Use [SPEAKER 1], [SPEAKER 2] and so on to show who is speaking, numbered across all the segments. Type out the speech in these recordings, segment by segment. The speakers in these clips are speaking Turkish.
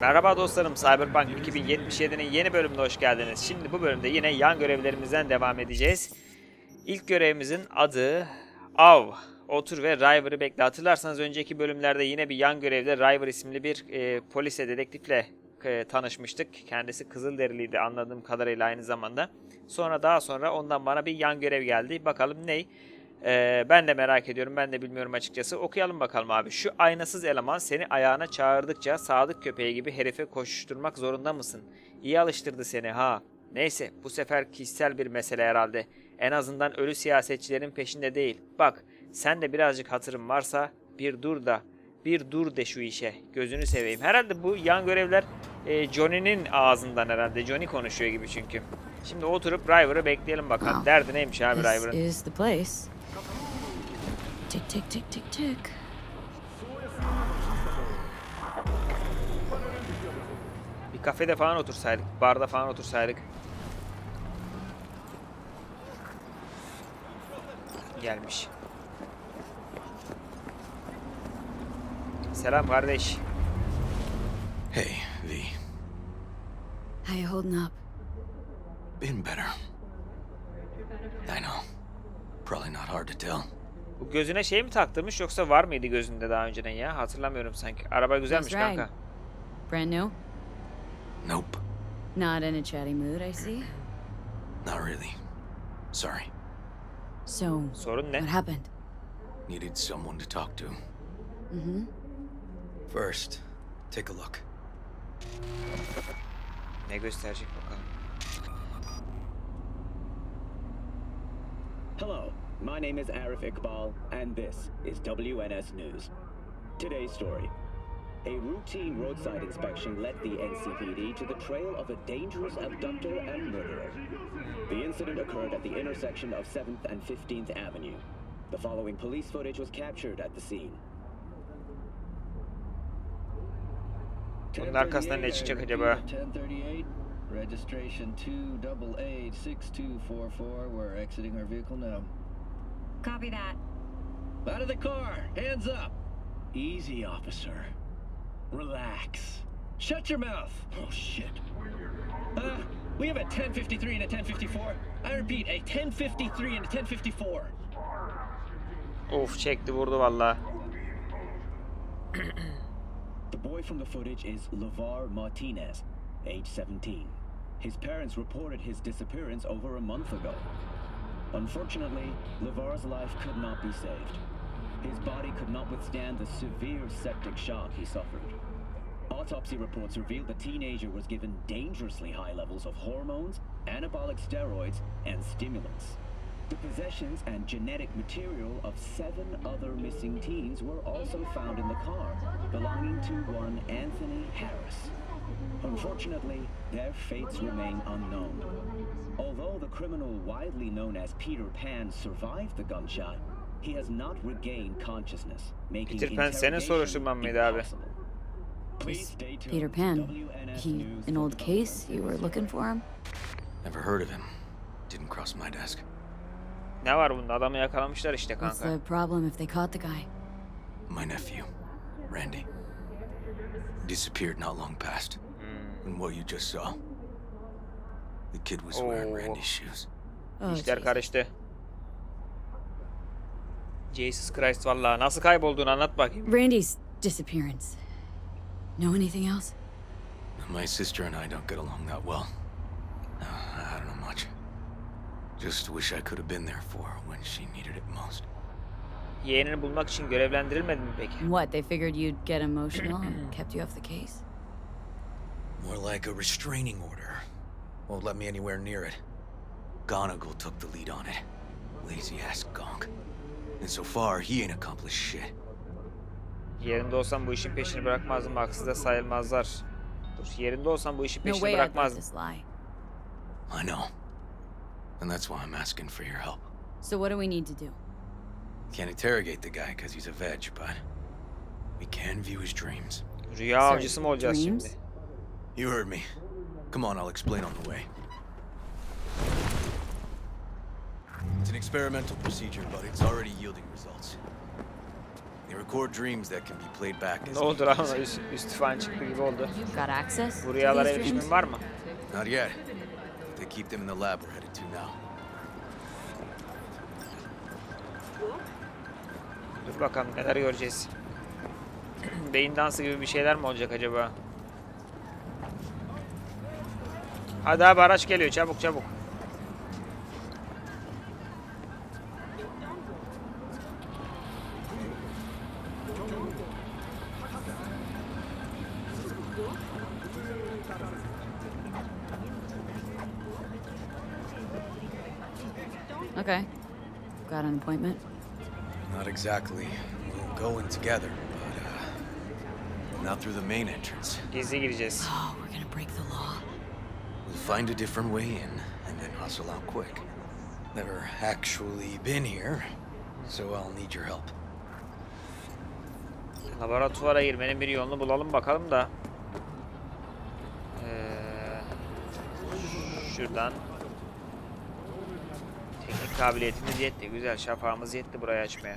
[SPEAKER 1] Merhaba dostlarım, Cyberpunk 2077'nin yeni bölümüne hoş geldiniz. Şimdi bu bölümde yine yan görevlerimizden devam edeceğiz. İlk görevimizin adı Av. Otur ve River'ı bekle. Hatırlarsanız önceki bölümlerde yine bir yan görevde River isimli bir polis dedektifle tanışmıştık. Kendisi Kızılderiliydi anladığım kadarıyla aynı zamanda. Daha sonra ondan bana bir yan görev geldi. Bakalım ney? Ben de merak ediyorum. Ben de bilmiyorum açıkçası. Okuyalım bakalım abi. Şu aynasız eleman seni ayağına çağırdıkça sadık köpeği gibi herife koşuşturmak zorunda mısın? İyi alıştırdı seni ha. Neyse bu sefer kişisel bir mesele herhalde. En azından ölü siyasetçilerin peşinde değil. Bak sen de birazcık hatırın varsa bir dur de şu işe. Gözünü seveyim. Herhalde bu yan görevler Johnny'nin ağzından herhalde. Johnny konuşuyor gibi çünkü. Şimdi oturup River'ı bekleyelim bakalım. Derdi neymiş abi River'ın?
[SPEAKER 2] This is the place. Tick tick tick tick tick.
[SPEAKER 1] Bir kafede falan otursaydık, barda falan otursaydık. Gelmiş. Selam kardeş.
[SPEAKER 3] Hey, V.
[SPEAKER 2] How you holding up?
[SPEAKER 3] Been better. I know. Probably not hard to tell.
[SPEAKER 1] Bu gözüne şey mi taktırmış yoksa var mıydı gözünde daha önceden ya? Hatırlamıyorum sanki. Araba güzelmiş
[SPEAKER 2] That's right.
[SPEAKER 1] kanka.
[SPEAKER 2] Brand new?
[SPEAKER 3] Nope.
[SPEAKER 2] Not in a chatty mood, I see.
[SPEAKER 3] Not really. Sorry.
[SPEAKER 2] So,
[SPEAKER 1] Sorun ne?
[SPEAKER 2] what happened?
[SPEAKER 3] Needed someone to talk to.
[SPEAKER 2] Mm-hmm.
[SPEAKER 3] First, take a look.
[SPEAKER 1] Ne gösterecek bakalım.
[SPEAKER 4] Hello, my name is Arif Iqbal, and this is WNS News. Today's story. A routine roadside inspection led the NCPD to the trail of a dangerous abductor and murderer. The incident occurred at the intersection of 7th and 15th Avenue. The following police footage was captured at the scene.
[SPEAKER 1] Bunun arkasından ne çıkacak acaba?
[SPEAKER 5] 1038, registration 2886244. We're exiting our vehicle now.
[SPEAKER 6] Copy that.
[SPEAKER 5] Out of the car, hands up. Easy, officer. Relax. Shut your mouth. Oh shit. We have a 1053 and a 1054. I repeat, a 1053 and a 1054.
[SPEAKER 1] Of çekti vurdu valla.
[SPEAKER 4] The boy from the footage is LeVar Martinez, age 17. His parents reported his disappearance over a month ago. Unfortunately, LeVar's life could not be saved. His body could not withstand the severe septic shock he suffered. Autopsy reports revealed the teenager was given dangerously high levels of hormones, anabolic steroids, and stimulants. The possessions and genetic material of 7 other missing teens were also found in the car, belonging to one Anthony Harris. Unfortunately, their fates remain unknown. Although the criminal widely known as Peter Pan survived the gunshot, he has not regained consciousness, making
[SPEAKER 1] Peter Pan senin soruşturman mıydı abi?
[SPEAKER 4] Please stay tuned.
[SPEAKER 2] Peter Pan.
[SPEAKER 4] WNS
[SPEAKER 2] He
[SPEAKER 4] News
[SPEAKER 2] an
[SPEAKER 4] for
[SPEAKER 2] old
[SPEAKER 4] the
[SPEAKER 2] case? You were looking for him?
[SPEAKER 3] Never heard of him. Didn't cross my desk.
[SPEAKER 1] Ne var bunda? Adamı yakalamışlar işte
[SPEAKER 2] What's
[SPEAKER 1] kanka.
[SPEAKER 2] the problem if they caught the guy?
[SPEAKER 3] My nephew, Randy. Disappeared not long past. And what you just saw. The kid was wearing Randy's shoes.
[SPEAKER 2] Oh,
[SPEAKER 1] İşler
[SPEAKER 2] jeez.
[SPEAKER 1] karıştı. Jesus Christ valla. Nasıl kaybolduğunu anlat bakayım.
[SPEAKER 2] Randy's disappearance. Know anything else?
[SPEAKER 3] My sister and I don't get along that well. I don't know much. Just wish I could have been there for her when she needed it most.
[SPEAKER 1] Yeğenini bulmak için görevlendirilmedi mi peki?
[SPEAKER 2] What, they figured you'd get emotional and kept you off the case?
[SPEAKER 3] More like a restraining order. Won't let me anywhere near it. Gonagle took the lead on it. Lazy ass gonk. And so far, he ain't accomplished shit.
[SPEAKER 1] Yerinde olsam bu işin peşini bırakmazdım. Haksız da sayılmazlar. Dur, yerinde olsam bu işin
[SPEAKER 2] No
[SPEAKER 1] peşini
[SPEAKER 2] way I'd let
[SPEAKER 1] bırakmazdım.
[SPEAKER 2] this lie.
[SPEAKER 3] I know. And that's why I'm asking for your help.
[SPEAKER 2] So what do we need to do?
[SPEAKER 3] Can't interrogate the guy because he's a veg, but we can view his dreams.
[SPEAKER 1] Rüya
[SPEAKER 2] Sorry,
[SPEAKER 1] avcısı mı olacağız
[SPEAKER 2] dreams?
[SPEAKER 1] şimdi?
[SPEAKER 3] You heard me. Come on, I'll explain on the way. It's an experimental procedure, but it's already yielding results. The record dreams that can be played back
[SPEAKER 1] Ne
[SPEAKER 3] as
[SPEAKER 1] oldu lan
[SPEAKER 3] EVPs.
[SPEAKER 1] ona? Üstü falan çıktı gibi oldu.
[SPEAKER 2] Got access
[SPEAKER 1] Bu
[SPEAKER 2] to
[SPEAKER 1] rüyalara
[SPEAKER 2] these dreams?
[SPEAKER 1] erişimin var mı?
[SPEAKER 3] Not yet. But they keep them in the lab we're headed to now.
[SPEAKER 1] Dur bakalım neler göreceğiz. Beyin dansı gibi bir şeyler mi olacak acaba? Hadi abi araç geliyor çabuk çabuk.
[SPEAKER 2] Okay. Got an appointment?
[SPEAKER 3] Not exactly. We'll go in together, but not through the main entrance.
[SPEAKER 1] Gizli gireceğiz.
[SPEAKER 2] Oh, we're gonna break the law.
[SPEAKER 3] We'll find a different way in, and then hustle out quick. Never actually been here, so I'll need your help.
[SPEAKER 1] Laboratuvara girmenin bir yolunu bulalım bakalım da. Şuradan. Teknik kabiliyetimiz yetti. Güzel. Şafağımız yetti burayı açmaya.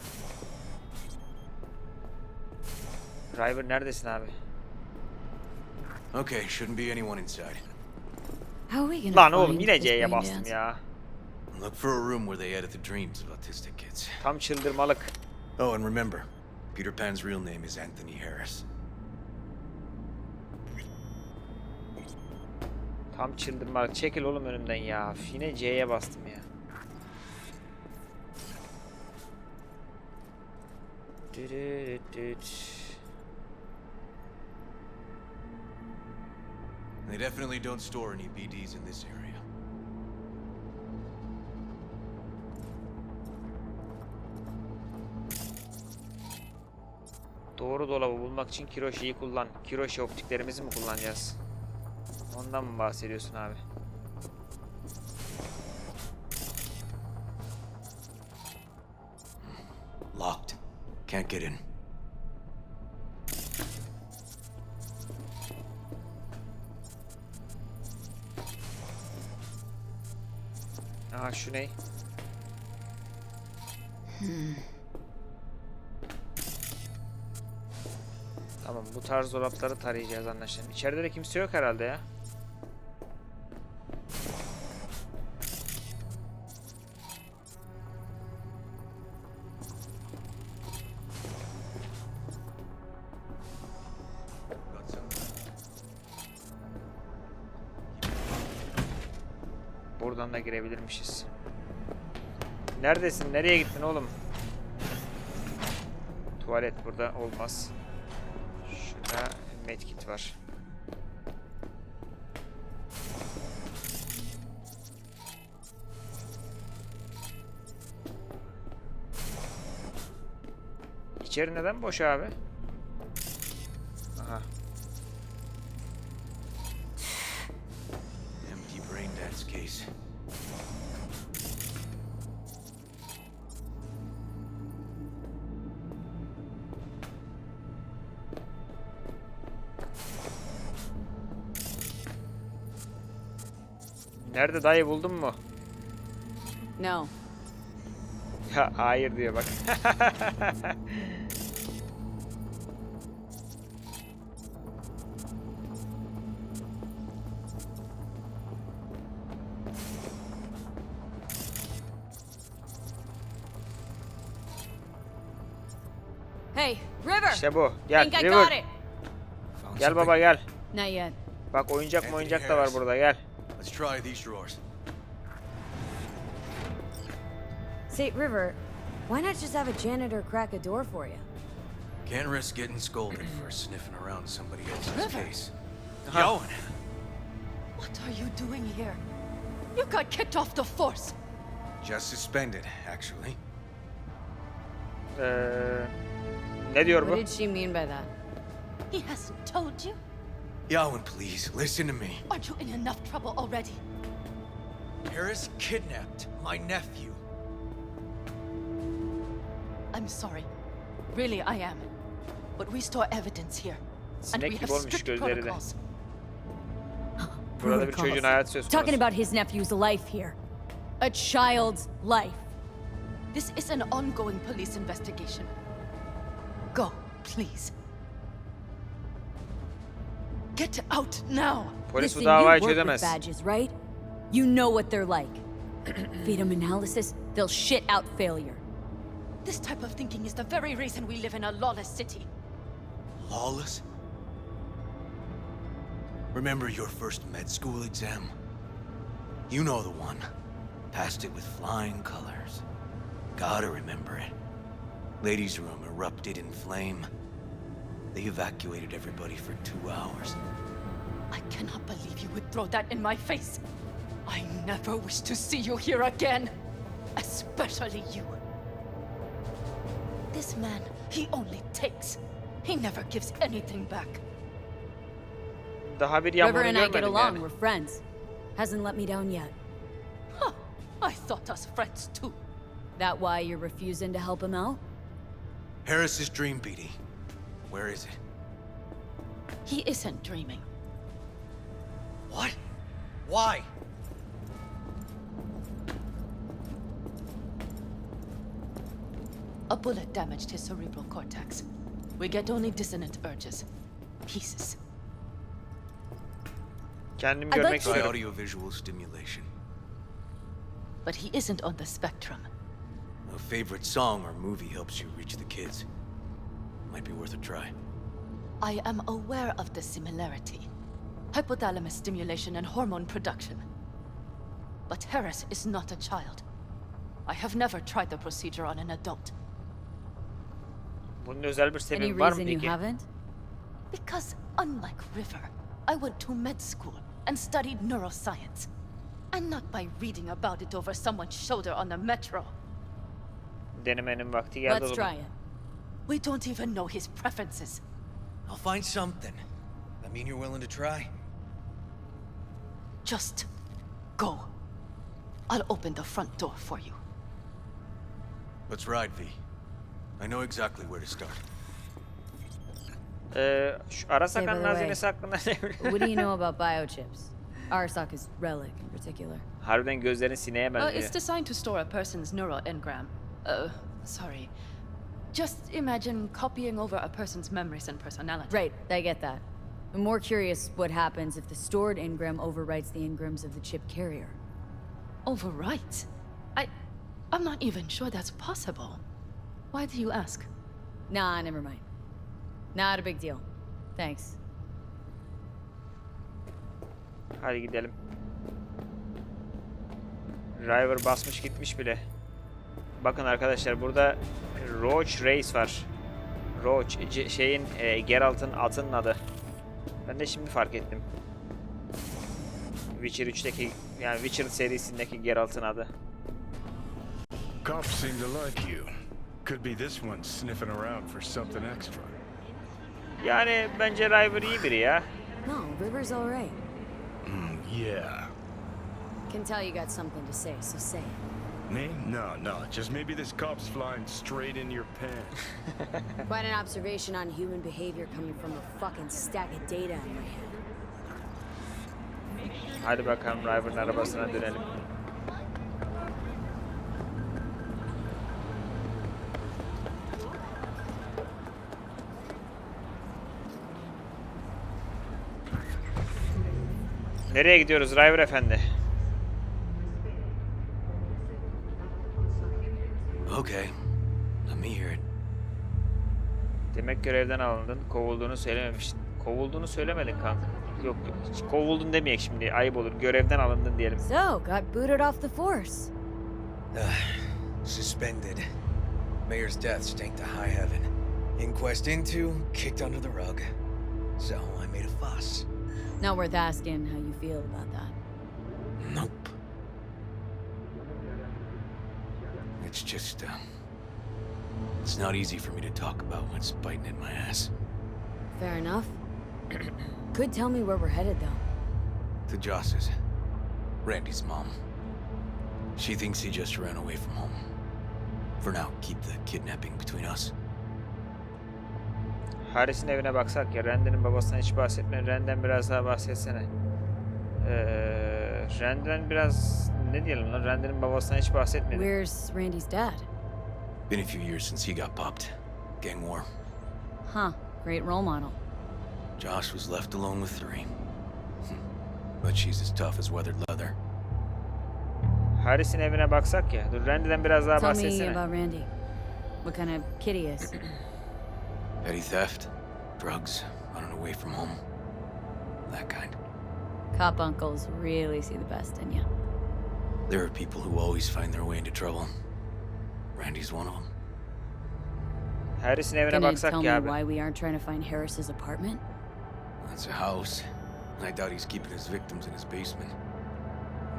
[SPEAKER 1] Driver neredesin abi?
[SPEAKER 3] Okay, shouldn't be anyone inside.
[SPEAKER 2] How are we gonna
[SPEAKER 1] Lan oğlum
[SPEAKER 2] find
[SPEAKER 1] yine
[SPEAKER 2] this
[SPEAKER 1] C'ye
[SPEAKER 2] brain
[SPEAKER 1] bastım
[SPEAKER 2] dance?
[SPEAKER 1] ya.
[SPEAKER 3] Look for a room where they edit the dreams of autistic kids.
[SPEAKER 1] Tam çıldırmalık.
[SPEAKER 3] Oh, and remember, Peter Pan's real name is Anthony Harris.
[SPEAKER 1] Tam çıldırmalık. Çekil oğlum önümden ya. Yine C'ye bastım ya.
[SPEAKER 3] They definitely don't store any BDs in this area.
[SPEAKER 1] Doğru dolabı bulmak için Kiroşi'yi kullan. Kiroşi optiklerimizi mi kullanacağız? Ondan mı bahsediyorsun abi?
[SPEAKER 3] Locked. Can't get in.
[SPEAKER 1] Aha şu ne? Tamam bu tarz dolapları tarayacağız anlaşılan. İçeride de kimse yok herhalde ya. Buradan da girebilirmişiz. Neredesin? Nereye gittin oğlum? Tuvalet burada olmaz. Şurada medkit var. İçeri neden boş abi? Aha.
[SPEAKER 3] Empty brain dance case.
[SPEAKER 1] Nerede dayı buldun mu?
[SPEAKER 2] No.
[SPEAKER 1] Ya hayır diyor bak.
[SPEAKER 2] Hey, River!
[SPEAKER 1] İşte bu. Gel
[SPEAKER 2] Think I
[SPEAKER 1] River.
[SPEAKER 2] got it.
[SPEAKER 3] Found
[SPEAKER 1] Gel
[SPEAKER 3] something?
[SPEAKER 1] baba gel.
[SPEAKER 2] Not yet.
[SPEAKER 1] Bak oyuncak da var burada gel.
[SPEAKER 3] Let's try these drawers.
[SPEAKER 7] Say, River, why not just have a janitor crack a door for you?
[SPEAKER 3] Can't risk getting scolded for sniffing around somebody else's
[SPEAKER 2] River.
[SPEAKER 3] case.
[SPEAKER 1] Aha.
[SPEAKER 3] Yoan!
[SPEAKER 8] What are you doing here? You got kicked off the force.
[SPEAKER 3] Just suspended, actually.
[SPEAKER 1] Ne diyor
[SPEAKER 7] What
[SPEAKER 1] bu?
[SPEAKER 7] did she mean by that?
[SPEAKER 8] He hasn't told you?
[SPEAKER 3] Yoan, please, listen to me.
[SPEAKER 8] Aren't you in enough trouble already?
[SPEAKER 3] Harris kidnapped my nephew.
[SPEAKER 8] I'm sorry. Really, I am. But we store evidence here. And we
[SPEAKER 1] Sinek
[SPEAKER 8] have
[SPEAKER 1] gibi olmuş
[SPEAKER 8] strict
[SPEAKER 1] gözleri de.
[SPEAKER 8] protocols.
[SPEAKER 1] Burada bir çocuğun hayatı söz
[SPEAKER 7] Talking
[SPEAKER 1] konusu.
[SPEAKER 7] about his nephew's life here. A child's life.
[SPEAKER 8] This is an ongoing police investigation. Go, please. Get out now.
[SPEAKER 1] Polis
[SPEAKER 7] Listen,
[SPEAKER 1] bu
[SPEAKER 7] you
[SPEAKER 1] davayı
[SPEAKER 7] work with
[SPEAKER 1] çözemez.
[SPEAKER 7] badges, right? You know what they're like. Feed them analysis, they'll shit out failure.
[SPEAKER 8] This type of thinking is the very reason we live in a lawless city.
[SPEAKER 3] Lawless? Remember your first med school exam? You know the one. Passed it with flying colors. Gotta remember it. Ladies' room erupted in flame. They evacuated everybody for 2 hours.
[SPEAKER 8] I cannot believe you would throw that in my face. I never wish to see you here again. Especially you. This man, he only takes. He never gives anything back.
[SPEAKER 1] Daha bir
[SPEAKER 7] River
[SPEAKER 1] yağmurunu
[SPEAKER 7] and I get
[SPEAKER 1] görmedim
[SPEAKER 7] along,
[SPEAKER 1] yani.
[SPEAKER 7] we're friends. Hasn't let me down yet.
[SPEAKER 8] Huh. I thought us friends too.
[SPEAKER 7] That why you're refusing to help him out?
[SPEAKER 3] Harris's dream, BD. Where is it?
[SPEAKER 8] He isn't dreaming.
[SPEAKER 3] What? Why?
[SPEAKER 8] A bullet damaged his cerebral cortex. We get only dissonant urges. Pieces.
[SPEAKER 1] Kendimi
[SPEAKER 7] I'd
[SPEAKER 1] görmek
[SPEAKER 7] like to-
[SPEAKER 3] By
[SPEAKER 1] istiyorum.
[SPEAKER 3] audiovisual stimulation.
[SPEAKER 8] But he isn't on the spectrum.
[SPEAKER 3] A favorite song or movie helps you reach the kids. Might be worth a try.
[SPEAKER 8] I am aware of the similarity. Hypothalamus stimulation and hormone production. But Harris is not a child. I have never tried the procedure on an adult.
[SPEAKER 1] Bunun özel bir
[SPEAKER 7] Any
[SPEAKER 1] sebebi var mı
[SPEAKER 7] reason you
[SPEAKER 1] peki?
[SPEAKER 7] haven't?
[SPEAKER 8] Because unlike River, I went to med school and studied neuroscience. And not by reading about it over someone's shoulder on the metro.
[SPEAKER 1] Denemenin vakti geldi o
[SPEAKER 7] Let's
[SPEAKER 1] zaman.
[SPEAKER 7] try it.
[SPEAKER 8] We don't even know his preferences.
[SPEAKER 3] I'll find something. That mean you're willing to try?
[SPEAKER 8] Just go. I'll open the front door for you.
[SPEAKER 3] Let's ride, V. I know exactly where to start.
[SPEAKER 1] Şu ara
[SPEAKER 7] Say, by
[SPEAKER 1] sakan
[SPEAKER 7] the
[SPEAKER 1] hazinesi hakkında ne
[SPEAKER 7] What do you know about biochips? Arsak's relic in particular.
[SPEAKER 1] Harbiden gözlerin sineğe
[SPEAKER 8] It's
[SPEAKER 1] benziyor.
[SPEAKER 8] designed to store a person's neuroengram. Sorry. Just imagine copying over a person's memories and personality.
[SPEAKER 7] Right, I get that. I'm more curious what happens if the stored engram overwrites the engrams of the chip carrier.
[SPEAKER 8] Overwrite? I'm not even sure that's possible. Why do you ask?
[SPEAKER 7] Nah, never mind. Not a big deal. Thanks.
[SPEAKER 1] Hadi gidelim. Driver basmış gitmiş bile. Bakın arkadaşlar burada Roach Race var. Roach Geralt'ın atının adı. Ben de şimdi fark ettim. Witcher 3'teki yani Witcher serisindeki Geralt'ın adı.
[SPEAKER 9] Cops seem to like you. Could be this one sniffing around for something extra.
[SPEAKER 1] Yani bence River iyi biri ya.
[SPEAKER 7] No, River's alright.
[SPEAKER 9] Yeah.
[SPEAKER 7] Can tell you got something to say, so say it.
[SPEAKER 9] Me? No. Just maybe this cop's flying straight into your pants.
[SPEAKER 7] Quite an observation on human behavior coming from a fucking stack of data in my head.
[SPEAKER 1] Hadi bakalım River'ın arabasına dönelim. Nereye gidiyoruz River efendi?
[SPEAKER 3] Okay. Let me hear it.
[SPEAKER 1] Demek görevden alındın. Kovulduğunu söylememiştin. Kovulduğunu söylemedin kanka. Yok hiç kovuldun demeyek şimdi. Ayıp olur. Görevden alındın diyelim.
[SPEAKER 7] So, got booted off the force.
[SPEAKER 3] Suspended. Mayor's death stanked to high heaven. Inquest into, kicked under the rug. So I made a fuss.
[SPEAKER 7] Not worth asking how you feel about that.
[SPEAKER 3] Nope. It's just, it's not easy for me to talk about what's biting at my ass.
[SPEAKER 7] Fair enough. Could tell me where we're headed, though.
[SPEAKER 3] To Joss's. Randy's mom. She thinks he just ran away from home. For now, keep the kidnapping between us.
[SPEAKER 1] Harris'in evine baksak ya. Randy'nin babasından hiç bahsetme. Randy'den biraz daha bahsetsene. Randy'den biraz... Ne diyelim lan? Randy'nin babasından hiç bahsetmedi.
[SPEAKER 7] Where's Randy's dad?
[SPEAKER 3] Been a few years since he got popped. Gang war.
[SPEAKER 7] Huh, great role model.
[SPEAKER 3] Josh was left alone with 3. But she's as tough as weathered leather.
[SPEAKER 1] Harris'in evine baksak ya. Dur Randy'den biraz daha
[SPEAKER 7] Tell me
[SPEAKER 1] bahsetsene.
[SPEAKER 7] about Randy. What kind of kid he is.
[SPEAKER 3] Petty theft, drugs, running away from home. That kind.
[SPEAKER 7] Cop uncles really see the best in you.
[SPEAKER 3] There are people who always find their way into trouble. Randy's one of them.
[SPEAKER 1] Harris'in evine
[SPEAKER 7] Gonna
[SPEAKER 1] baksak
[SPEAKER 7] tell
[SPEAKER 1] ya
[SPEAKER 7] me
[SPEAKER 1] abi.
[SPEAKER 7] why we aren't trying to find Harris's apartment?
[SPEAKER 3] That's a house. And I doubt he's keeping his victims in his basement.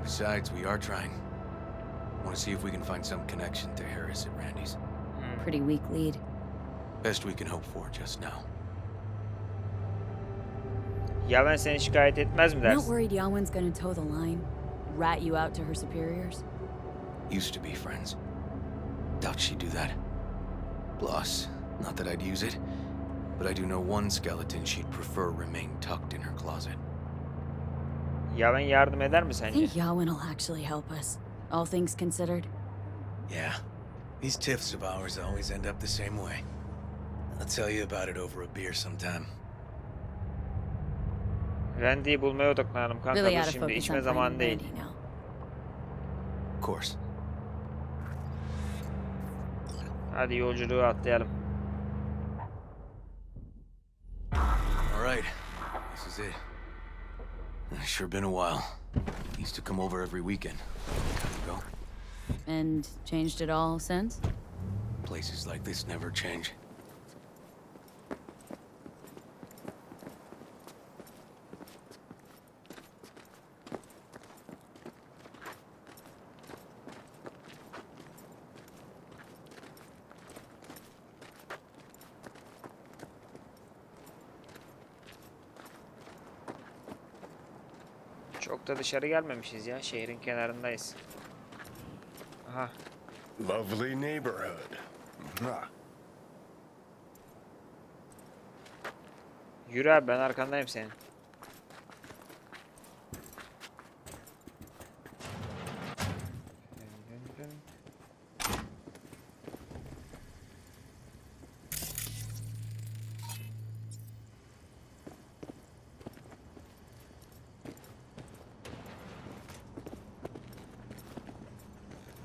[SPEAKER 3] Besides, we are trying. Want to see if we can find some connection to Harris at Randy's.
[SPEAKER 7] Pretty weak lead.
[SPEAKER 3] Best we can hope for just now.
[SPEAKER 1] Yaven seni şikayet etmez mi
[SPEAKER 7] Not
[SPEAKER 1] dersin?
[SPEAKER 7] worried Yawen's gonna toe the line? Rat you out to her superiors?
[SPEAKER 3] Used to be friends. Doubt she'd do that. Plus, not that I'd use it, but I do know one skeleton she'd prefer remain tucked in her closet.
[SPEAKER 1] Yaven yardım eder mi
[SPEAKER 7] I
[SPEAKER 1] sence?
[SPEAKER 7] think Yawen will actually help us, all things considered.
[SPEAKER 3] Yeah, these tiffs of ours always end up the same way. I'll tell you about it over a beer sometime.
[SPEAKER 1] Randy'yi bulmaya odaklanalım kanka.
[SPEAKER 7] Really
[SPEAKER 1] Dur
[SPEAKER 7] out of
[SPEAKER 1] şimdi
[SPEAKER 7] focus
[SPEAKER 1] içme
[SPEAKER 7] on
[SPEAKER 1] zamanı
[SPEAKER 7] finding
[SPEAKER 1] değil.
[SPEAKER 7] Randy now.
[SPEAKER 3] Of course.
[SPEAKER 1] Hadi yolculuğu atlayalım.
[SPEAKER 3] All right, this is it. It's sure been a while. Used to come over every weekend. Time ago.
[SPEAKER 7] And changed it all since?
[SPEAKER 3] Places like this never change.
[SPEAKER 1] Çok da dışarı gelmemişiz ya. Şehrin kenarındayız. Aha.
[SPEAKER 9] Lovely neighborhood. Mwah.
[SPEAKER 1] Yürü abi, ben arkandayım senin.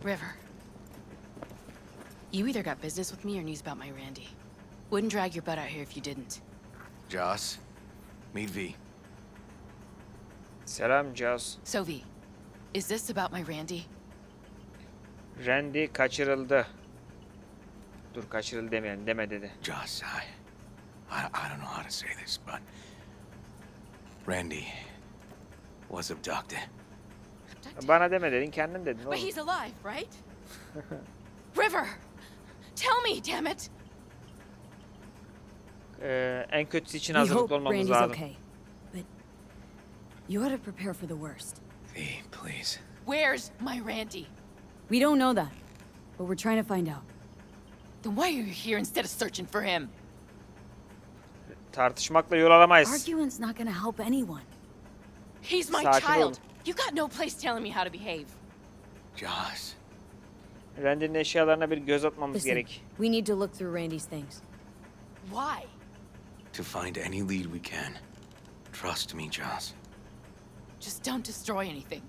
[SPEAKER 2] River. You either got business with me or news about my Randy. Wouldn't drag your butt out here if you didn't.
[SPEAKER 3] Joss, meet V.
[SPEAKER 1] Selam Joss.
[SPEAKER 2] So V, is this about my Randy?
[SPEAKER 1] Randy kaçırıldı. Dur, kaçırıldı demeyelim. Deme dedi.
[SPEAKER 3] Joss, I don't know how to say this, but Randy was abducted.
[SPEAKER 1] Bana deme dedin, kendin dedin
[SPEAKER 2] But
[SPEAKER 1] oğlum.
[SPEAKER 2] he's alive, right? River, tell me, damn it.
[SPEAKER 1] En kötüsü için
[SPEAKER 7] We hope
[SPEAKER 1] hazırlıklı olmamız
[SPEAKER 7] Randy's
[SPEAKER 1] lazım.
[SPEAKER 7] okay, but you ought to prepare for the worst.
[SPEAKER 3] V, please.
[SPEAKER 2] Where's my Randy?
[SPEAKER 7] We don't know that, but we're trying to find out.
[SPEAKER 2] Then why are you here instead of searching for him?
[SPEAKER 1] Tartışmakla yol alamayız.
[SPEAKER 7] Arguing's not gonna help anyone.
[SPEAKER 2] He's my
[SPEAKER 1] Sakin
[SPEAKER 2] child.
[SPEAKER 1] olun.
[SPEAKER 2] You got no place telling me how to behave.
[SPEAKER 3] Joss.
[SPEAKER 1] Randy'nin eşyalarına bir göz atmamız
[SPEAKER 7] Listen,
[SPEAKER 1] gerek.
[SPEAKER 7] we need to look through Randy's things.
[SPEAKER 2] Why?
[SPEAKER 3] To find any lead we can. Trust me, Joss.
[SPEAKER 2] Just don't destroy anything.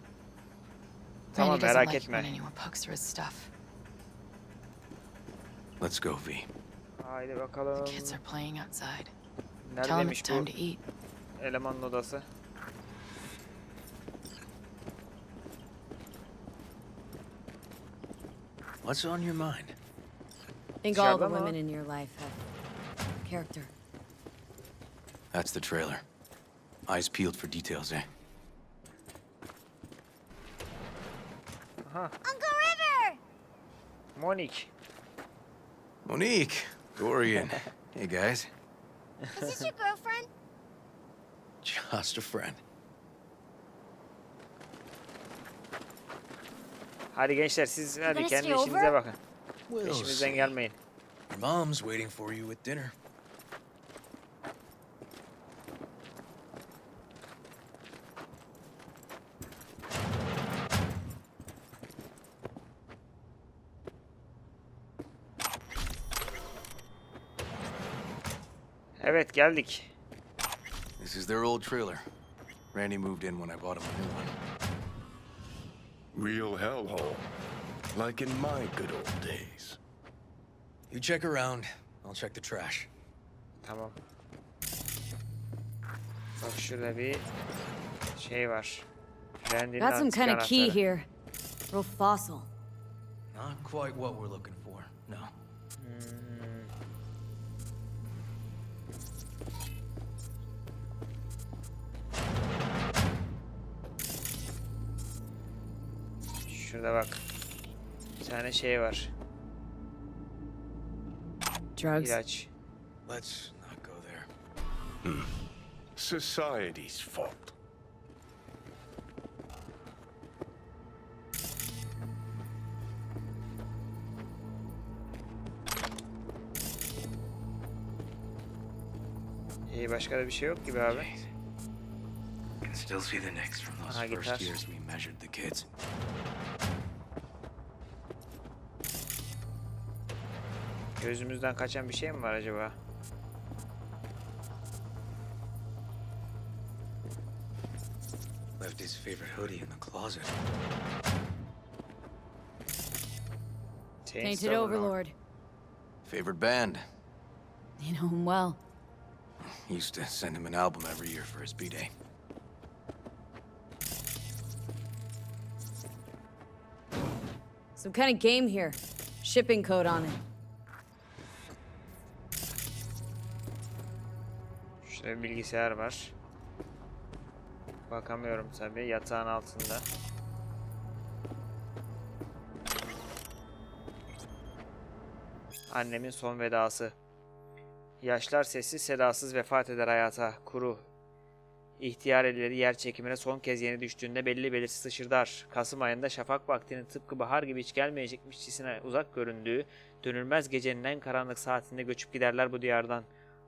[SPEAKER 1] Tamam,
[SPEAKER 2] Randy doesn't
[SPEAKER 1] merak
[SPEAKER 2] like it
[SPEAKER 1] etme.
[SPEAKER 2] when anyone pokes through his stuff.
[SPEAKER 3] Let's go, V.
[SPEAKER 1] Haydi bakalım.
[SPEAKER 2] The kids are playing outside. Tell them it's
[SPEAKER 1] Neredeymiş
[SPEAKER 2] time
[SPEAKER 1] bu
[SPEAKER 2] to eat.
[SPEAKER 1] elemanın odası?
[SPEAKER 3] What's on your mind?
[SPEAKER 7] I think all the
[SPEAKER 1] Dışarıda mı?
[SPEAKER 7] women in your life have character.
[SPEAKER 3] That's the trailer. Eyes peeled for details, eh?
[SPEAKER 1] Aha.
[SPEAKER 6] Uncle River!
[SPEAKER 1] Monique.
[SPEAKER 3] Monique, Dorian. Hey, guys.
[SPEAKER 6] Is this your girlfriend?
[SPEAKER 3] Just a friend.
[SPEAKER 1] Hadi gençler, siz hadi
[SPEAKER 6] gonna
[SPEAKER 1] kendi
[SPEAKER 6] stay
[SPEAKER 1] işinize
[SPEAKER 6] over?
[SPEAKER 1] bakın.
[SPEAKER 3] We'll
[SPEAKER 1] Peşimizden
[SPEAKER 3] see.
[SPEAKER 1] gelmeyin.
[SPEAKER 3] Your mom's waiting for you at dinner.
[SPEAKER 1] Evet, geldik.
[SPEAKER 3] This is their old trailer. Randy moved in when I bought him a new one.
[SPEAKER 9] Real hellhole. Like in my good old days.
[SPEAKER 3] You check around, I'll check the trash.
[SPEAKER 1] Tamam. Bak şurada bir şey var. Randy'nin
[SPEAKER 7] Got some
[SPEAKER 1] antik
[SPEAKER 7] kind of key
[SPEAKER 1] anahtarı.
[SPEAKER 7] here. Real fossil.
[SPEAKER 3] Not quite what we're looking for, no.
[SPEAKER 1] Şurada bak. Bir tane şey var.
[SPEAKER 7] Drugs.
[SPEAKER 1] İlaç.
[SPEAKER 3] Let's not go there.
[SPEAKER 9] Society's fault.
[SPEAKER 1] İyi, başka da bir şey yok gibi abi.
[SPEAKER 3] Can still see the nicks from those
[SPEAKER 1] Aha,
[SPEAKER 3] first
[SPEAKER 1] gitar.
[SPEAKER 3] years we measured the kids.
[SPEAKER 1] Gözümüzden kaçan bir şey mi var acaba?
[SPEAKER 3] Left his favorite hoodie in the closet.
[SPEAKER 7] Tainted Overlord.
[SPEAKER 3] Favorite band.
[SPEAKER 7] You know him well.
[SPEAKER 3] Used to send him an album every year for his B-Day.
[SPEAKER 7] Some kind of game here. Shipping code on it.
[SPEAKER 1] Şurada bir bilgisayar var. Bakamıyorum tabii, yatağın altında. Annemin son vedası. Yaşlar sessiz sedasız vefat eder hayata. Kuru. İhtiyar elleri yer çekimine son kez yeni düştüğünde belli belirsiz ışırdar. Kasım ayında şafak vaktinin tıpkı bahar gibi hiç gelmeyecekmişçesine uzak göründüğü, dönülmez gecenin en karanlık saatinde göçüp giderler bu diyardan.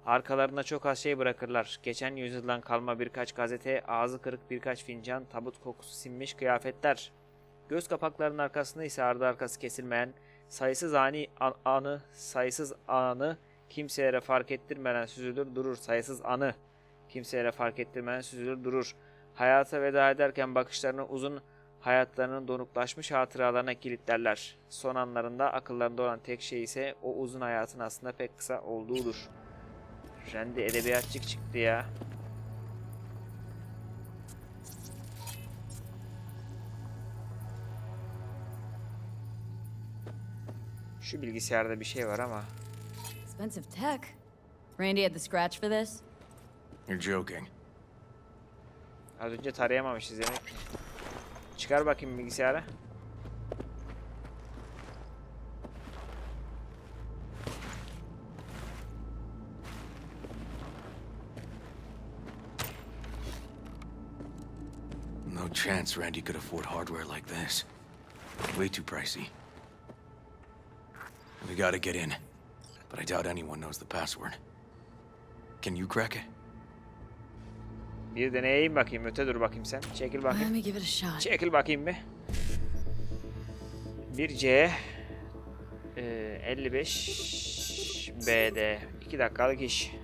[SPEAKER 1] Arkalarında çok az şey bırakırlar. Geçen yüzyıldan kalma birkaç gazete, ağzı kırık birkaç fincan, tabut kokusu sinmiş kıyafetler. Göz kapaklarının arkasında ise ardı arkası kesilmeyen, sayısız anı kimselere fark ettirmeden süzülür durur. Sayısız anı kimselere fark ettirmeden süzülür durur. Hayata veda ederken bakışlarını uzun, hayatlarının donuklaşmış hatıralarına kilitlerler. Son anlarında akıllarında olan tek şey ise o uzun hayatın aslında pek kısa olduğudur. Randy edebiyatçık çıktı ya. Şu bilgisayarda bir şey var ama.
[SPEAKER 7] Expensive tech. Randy had the scratch for this?
[SPEAKER 3] You're joking.
[SPEAKER 1] Az önce tarayamamışız demek ki. Çıkar bakayım bilgisayarı.
[SPEAKER 3] No chance Randy could afford hardware like this. Way too pricey. We gotta get in, but I doubt anyone knows the password. Can you crack it?
[SPEAKER 1] Bir deneyeyim bakayım. Öte dur bakayım sen. Çekil
[SPEAKER 7] Let
[SPEAKER 1] bakayım.
[SPEAKER 7] me give it a shot.
[SPEAKER 1] Çekil bakayım bir. 1C 55 BD 2 dakikalık iş.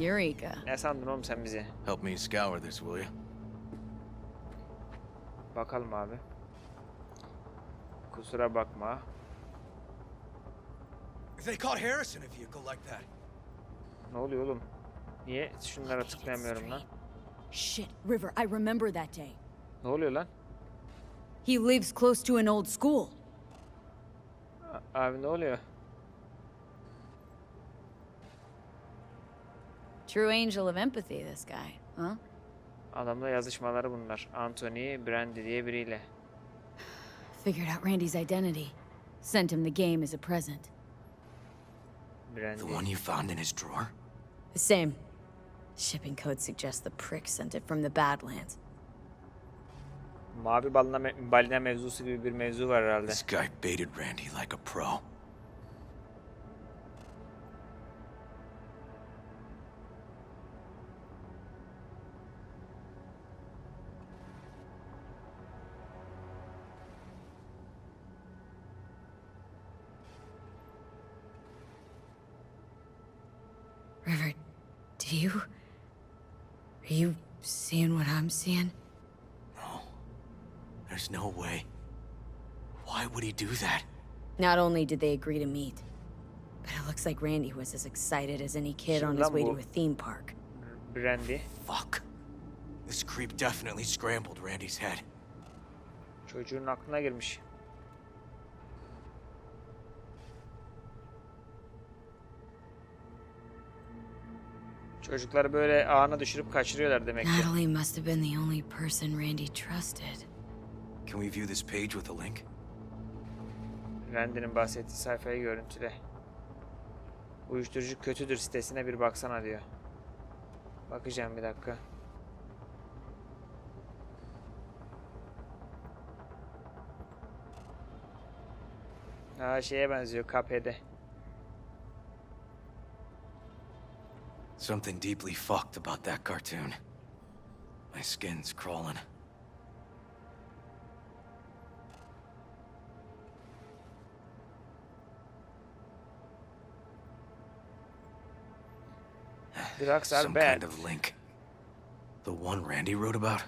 [SPEAKER 7] Eureka.
[SPEAKER 1] Ne sandın oğlum sen bizi?
[SPEAKER 3] Help me scour this, will you?
[SPEAKER 1] Bakalım abi. Kusura bakma.
[SPEAKER 3] They caught Harris in a vehicle like that.
[SPEAKER 1] Ne oluyor oğlum? Niye şunlara tıklayamıyorum lan?
[SPEAKER 7] Shit, River, I remember that day.
[SPEAKER 1] Ne oluyor lan?
[SPEAKER 7] He lives close to an old school.
[SPEAKER 1] Abi ne oluyor?
[SPEAKER 7] True angel of empathy, this guy, huh?
[SPEAKER 1] Adamla yazışmaları bunlar. Anthony Brandy diye biriyle.
[SPEAKER 7] Figured out Randy's identity. Sent him the game as a present.
[SPEAKER 1] Brandy.
[SPEAKER 3] The one you found in his drawer?
[SPEAKER 7] The same. Shipping code suggests the prick sent it from the Badlands.
[SPEAKER 1] Mavi balina mevzusu gibi bir mevzu var herhalde.
[SPEAKER 3] This guy baited Randy like a pro.
[SPEAKER 7] River, do Are you seeing what I'm seeing?
[SPEAKER 3] No. There's no way. Why would he do that?
[SPEAKER 7] Not only did they agree to meet, but it looks like Randy was as excited as any kid on his way to a theme park.
[SPEAKER 1] Randy.
[SPEAKER 3] Fuck. This creep definitely scrambled Randy's head.
[SPEAKER 1] Çocuğun aklına girmiş. Çocukları böyle ağına düşürüp kaçırıyorlar demek ki.
[SPEAKER 7] Natalie must have been the only person Randy trusted.
[SPEAKER 3] Can we view this page with a link?
[SPEAKER 1] Randy'nin bahsettiği sayfayı görüntüle. Uyuşturucu kötüdür sitesine bir baksana diyor. Bakacağım bir dakika. Şeye benziyor KP'de.
[SPEAKER 3] Something deeply fucked about that cartoon. My skin's crawling.
[SPEAKER 1] Drugs are
[SPEAKER 3] Some
[SPEAKER 1] bad.
[SPEAKER 3] kind of link. The one Randy wrote about?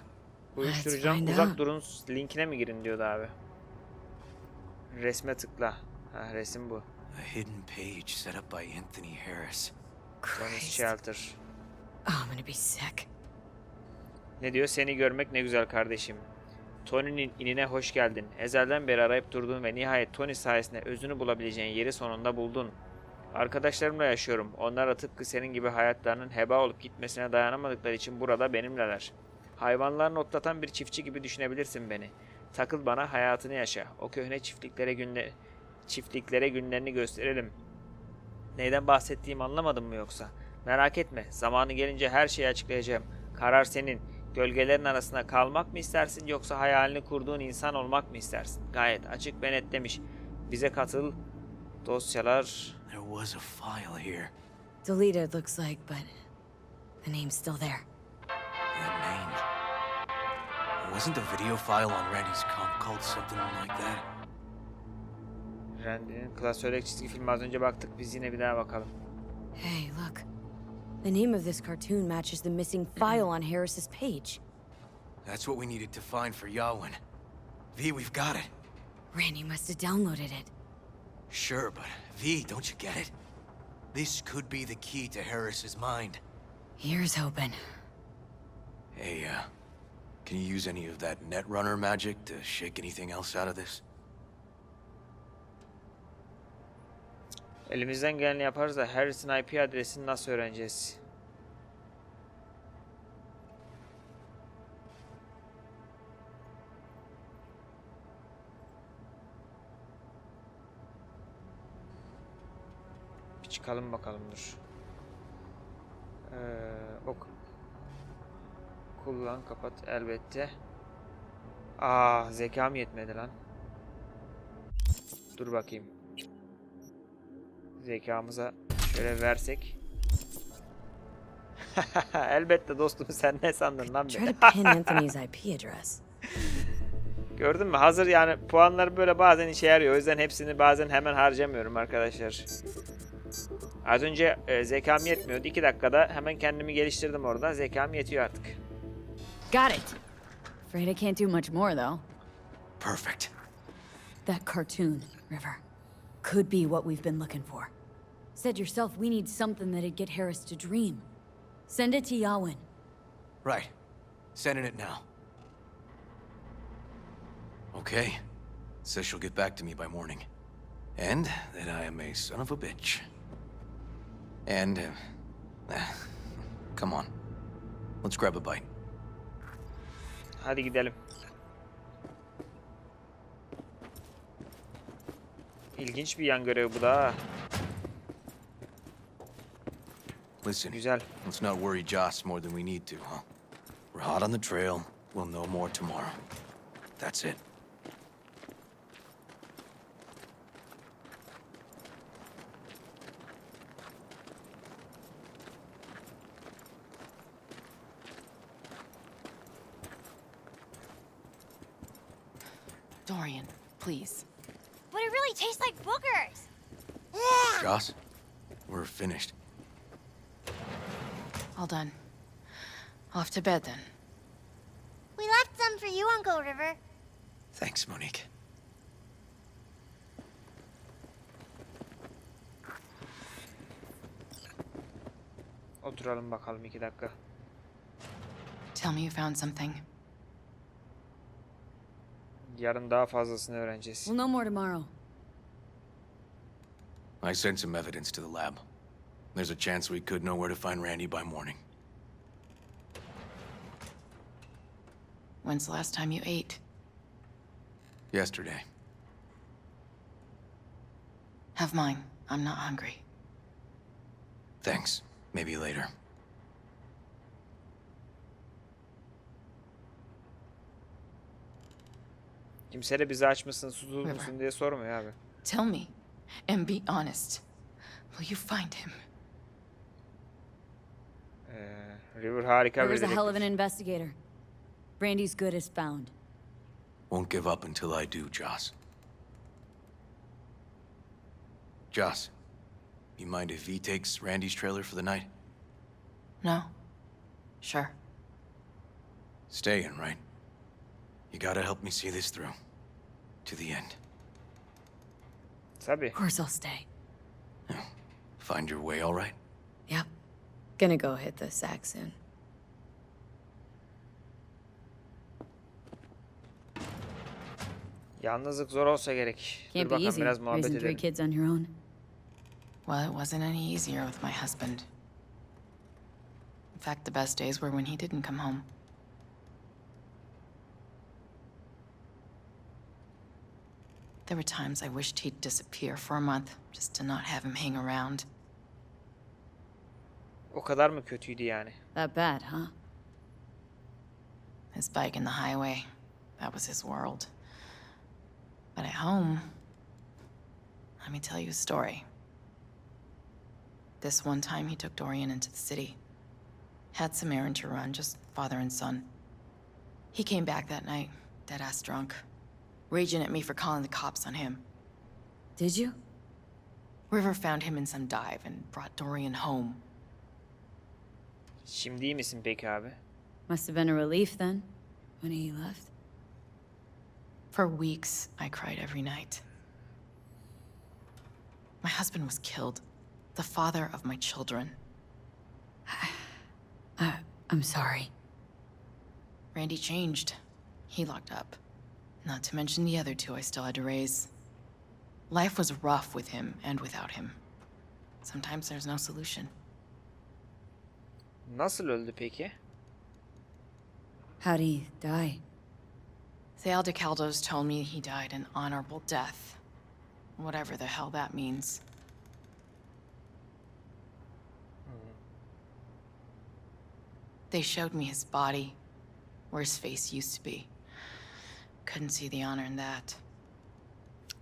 [SPEAKER 1] Uyuşturucudan
[SPEAKER 7] find
[SPEAKER 1] uzak
[SPEAKER 7] out.
[SPEAKER 1] durun linkine mi girin diyordu abi. Resme tıkla. Resim bu.
[SPEAKER 3] A hidden page set up by Anthony Harris.
[SPEAKER 1] Tony's
[SPEAKER 7] Christ.
[SPEAKER 1] Shelter.
[SPEAKER 7] Oh, I'm gonna be sick.
[SPEAKER 1] Ne diyor? Seni görmek ne güzel kardeşim. Tony'nin inine hoş geldin. Ezelden beri arayıp durduğun ve nihayet Tony sayesinde özünü bulabileceğin yeri sonunda buldun. Arkadaşlarımla yaşıyorum. Onlar da tıpkı senin gibi hayatlarının heba olup gitmesine dayanamadıkları için burada benimleler. Hayvanlarını otlatan bir çiftçi gibi düşünebilirsin beni. Takıl bana, hayatını yaşa. O köhne çiftliklere günlerini gösterelim. Neyden bahsettiğimi anlamadın mı yoksa? Merak etme, zamanı gelince her şeyi açıklayacağım. Karar senin. Gölgelerin arasında kalmak mı istersin yoksa hayalini kurduğun insan olmak mı istersin? Gayet açık ve net demiş. Bize katıl. Dosyalar.
[SPEAKER 3] There was a file here.
[SPEAKER 7] Deleted looks like, but the name's still there.
[SPEAKER 3] That name. Wasn't the video file on Randy's comp called something like that?
[SPEAKER 1] Randy'nin klasörlük çizgi filmi az önce baktık. Biz yine bir daha bakalım.
[SPEAKER 7] Hey, look. The name of this cartoon matches the missing file on Harris's page.
[SPEAKER 3] That's what we needed to find for Yawin. V, we've got it.
[SPEAKER 7] Randy must have downloaded it.
[SPEAKER 3] Sure, but V, don't you get it? This could be the key to Harris's mind.
[SPEAKER 7] Here's hoping.
[SPEAKER 3] Hey, can you use any of that Netrunner magic to shake anything else out of this?
[SPEAKER 1] Elimizden geleni yaparız da Harris'in IP adresini nasıl öğreneceğiz? Bir çıkalım bakalım dur. Ok. Kullan, kapat elbette. Zekam yetmedi lan. Dur bakayım. Zekamıza şöyle versek. Elbette dostum, sen ne sandın lan
[SPEAKER 7] Try
[SPEAKER 1] beni?
[SPEAKER 7] to pin Anthony's IP address.
[SPEAKER 1] Gördün mü? Hazır yani puanlar böyle bazen işe yarıyor. O yüzden hepsini bazen hemen harcamıyorum arkadaşlar. Az önce zekam yetmiyordu. 2 dakikada hemen kendimi geliştirdim orada. Zekam yetiyor artık.
[SPEAKER 7] Got it. Afraid I can't do much more, though.
[SPEAKER 3] Perfect.
[SPEAKER 7] That cartoon, River, could be what we've been looking for. Said yourself we need something that'd get Harris to dream. Send it to Yawin.
[SPEAKER 3] Right. Sending it now. Okay. Says she'll get back to me by morning. And that I am a son of a bitch. And, come on. Let's grab a bite.
[SPEAKER 1] Hadi gidelim. İlginç bir yan görev bu da. Ha.
[SPEAKER 3] Listen,
[SPEAKER 1] Güzel.
[SPEAKER 3] let's not worry Joss more than we need to, huh? We're hot on the trail. We'll know more tomorrow. That's it.
[SPEAKER 8] Dorian, please.
[SPEAKER 6] But it really tastes like boogers.
[SPEAKER 3] Joss, we're finished.
[SPEAKER 8] All done. Off to bed then.
[SPEAKER 6] We left some for you, Uncle River.
[SPEAKER 3] Thanks, Monique.
[SPEAKER 1] Oturalım bakalım 2 dakika.
[SPEAKER 8] Tell me you found something.
[SPEAKER 1] Yarın daha fazlasını öğreneceğiz.
[SPEAKER 7] We'll know more tomorrow.
[SPEAKER 3] I sent some evidence to the lab. There's a chance we could know where to find Randy by morning.
[SPEAKER 8] When's the last time you ate?
[SPEAKER 3] Yesterday.
[SPEAKER 8] Have mine. I'm not hungry.
[SPEAKER 3] Thanks. Maybe later.
[SPEAKER 1] Kimse de bizi aç mısın, susuz musun diye sormuyor abi.
[SPEAKER 8] Tell me, and be honest. Will you find him?
[SPEAKER 1] River harika bir
[SPEAKER 7] River's a hell of an
[SPEAKER 1] dedektif.
[SPEAKER 7] investigator. Randy's good as found.
[SPEAKER 3] Won't give up until I do, Joss. Joss, you mind if V takes Randy's trailer for the night?
[SPEAKER 8] No? Sure.
[SPEAKER 3] Staying, right? You gotta help me see this through. To the end.
[SPEAKER 1] Tabii.
[SPEAKER 7] Of course I'll stay.
[SPEAKER 3] Find your way, all right?
[SPEAKER 10] Yep. Gonna go hit the sack soon.
[SPEAKER 1] Yalnızlık zor olsa gerek. Dur
[SPEAKER 7] Can't be
[SPEAKER 1] bakalım
[SPEAKER 7] easy
[SPEAKER 1] biraz muhabbet
[SPEAKER 7] raising 3
[SPEAKER 1] edelim.
[SPEAKER 7] kids on your own.
[SPEAKER 8] Well, it wasn't any easier with my husband. In fact, the best days were when he didn't come home. There were times I wished he'd disappear for a month, just to not have him hang around.
[SPEAKER 1] O kadar mı kötüydü yani?
[SPEAKER 7] That bad, huh?
[SPEAKER 8] His bike in the highway, that was his world. But at home, let me tell you a story. This one time he took Dorian into the city. Had some errand to run, just father and son. He came back that night, dead-ass drunk, raging at me for calling the cops on him.
[SPEAKER 7] Did you?
[SPEAKER 8] River found him in some dive and brought Dorian home.
[SPEAKER 1] Şimdi iyi misin peki abi?
[SPEAKER 7] Must have been a relief then, when he left.
[SPEAKER 8] For weeks, I cried every night. My husband was killed, the father of my children.
[SPEAKER 7] I'm sorry.
[SPEAKER 8] Randy changed. He locked up. Not to mention the other two I still had to raise. Life was rough with him and without him. Sometimes there's no solution.
[SPEAKER 1] Nasıl öldü peki?
[SPEAKER 7] How'd he die?
[SPEAKER 8] The Aldecaldos told me he died an honorable death. Whatever the hell that means. They showed me his body, where his face used to be. Couldn't see the honor in that.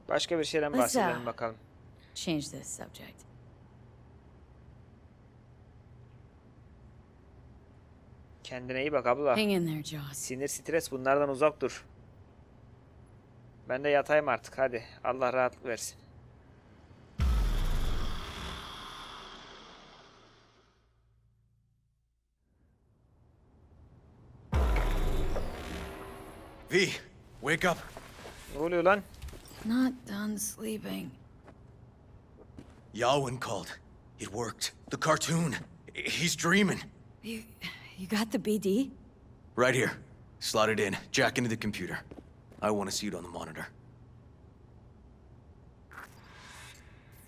[SPEAKER 1] Başka bir şeyden
[SPEAKER 7] Let's,
[SPEAKER 1] bahsedelim bakalım.
[SPEAKER 7] Change this subject.
[SPEAKER 1] Kendine iyi bak abla.
[SPEAKER 7] Hang in there, Joss.
[SPEAKER 1] Sinir, stres bunlardan uzak dur. Ben de yatayım artık hadi. Allah rahatlık versin.
[SPEAKER 3] V, wake up.
[SPEAKER 1] Ne oluyor lan?
[SPEAKER 7] Not done sleeping.
[SPEAKER 3] Yawin called. It worked. The cartoon. He's dreaming.
[SPEAKER 7] You got the BD?
[SPEAKER 3] Right here. Slot it in. Jack into the computer. I want to see it on the monitor.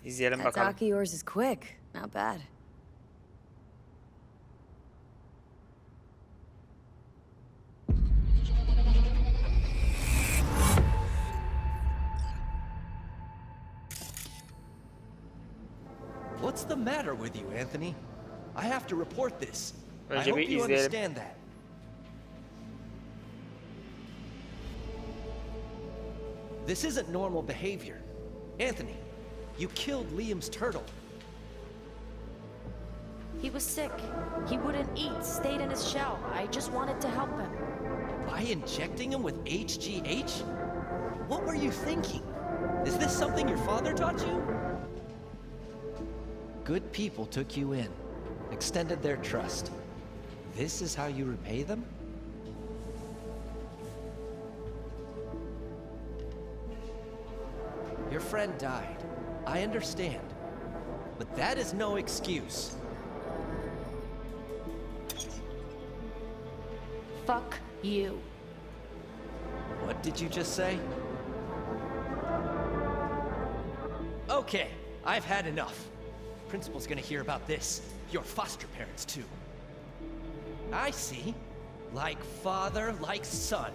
[SPEAKER 1] İzleyelim
[SPEAKER 7] That
[SPEAKER 1] bakalım.
[SPEAKER 7] doc of yours is quick. Not bad.
[SPEAKER 5] What's the matter with you, Anthony? I have to report this. I
[SPEAKER 1] Önce
[SPEAKER 5] hope
[SPEAKER 1] bir
[SPEAKER 5] you
[SPEAKER 1] izleyelim.
[SPEAKER 5] understand that. This isn't normal behavior. Anthony, you killed Liam's turtle.
[SPEAKER 11] He was sick. He wouldn't eat, stayed in his shell. I just wanted to help him.
[SPEAKER 5] By injecting him with HGH? What were you thinking? Is this something your father taught you? Good people took you in,
[SPEAKER 12] extended their trust. This is how you repay them? Your friend died. I understand. But that is no excuse.
[SPEAKER 11] Fuck you.
[SPEAKER 12] What did you just say? Okay, I've had enough. Principal's gonna hear about this. Your foster parents, too. I see. Like father, like son.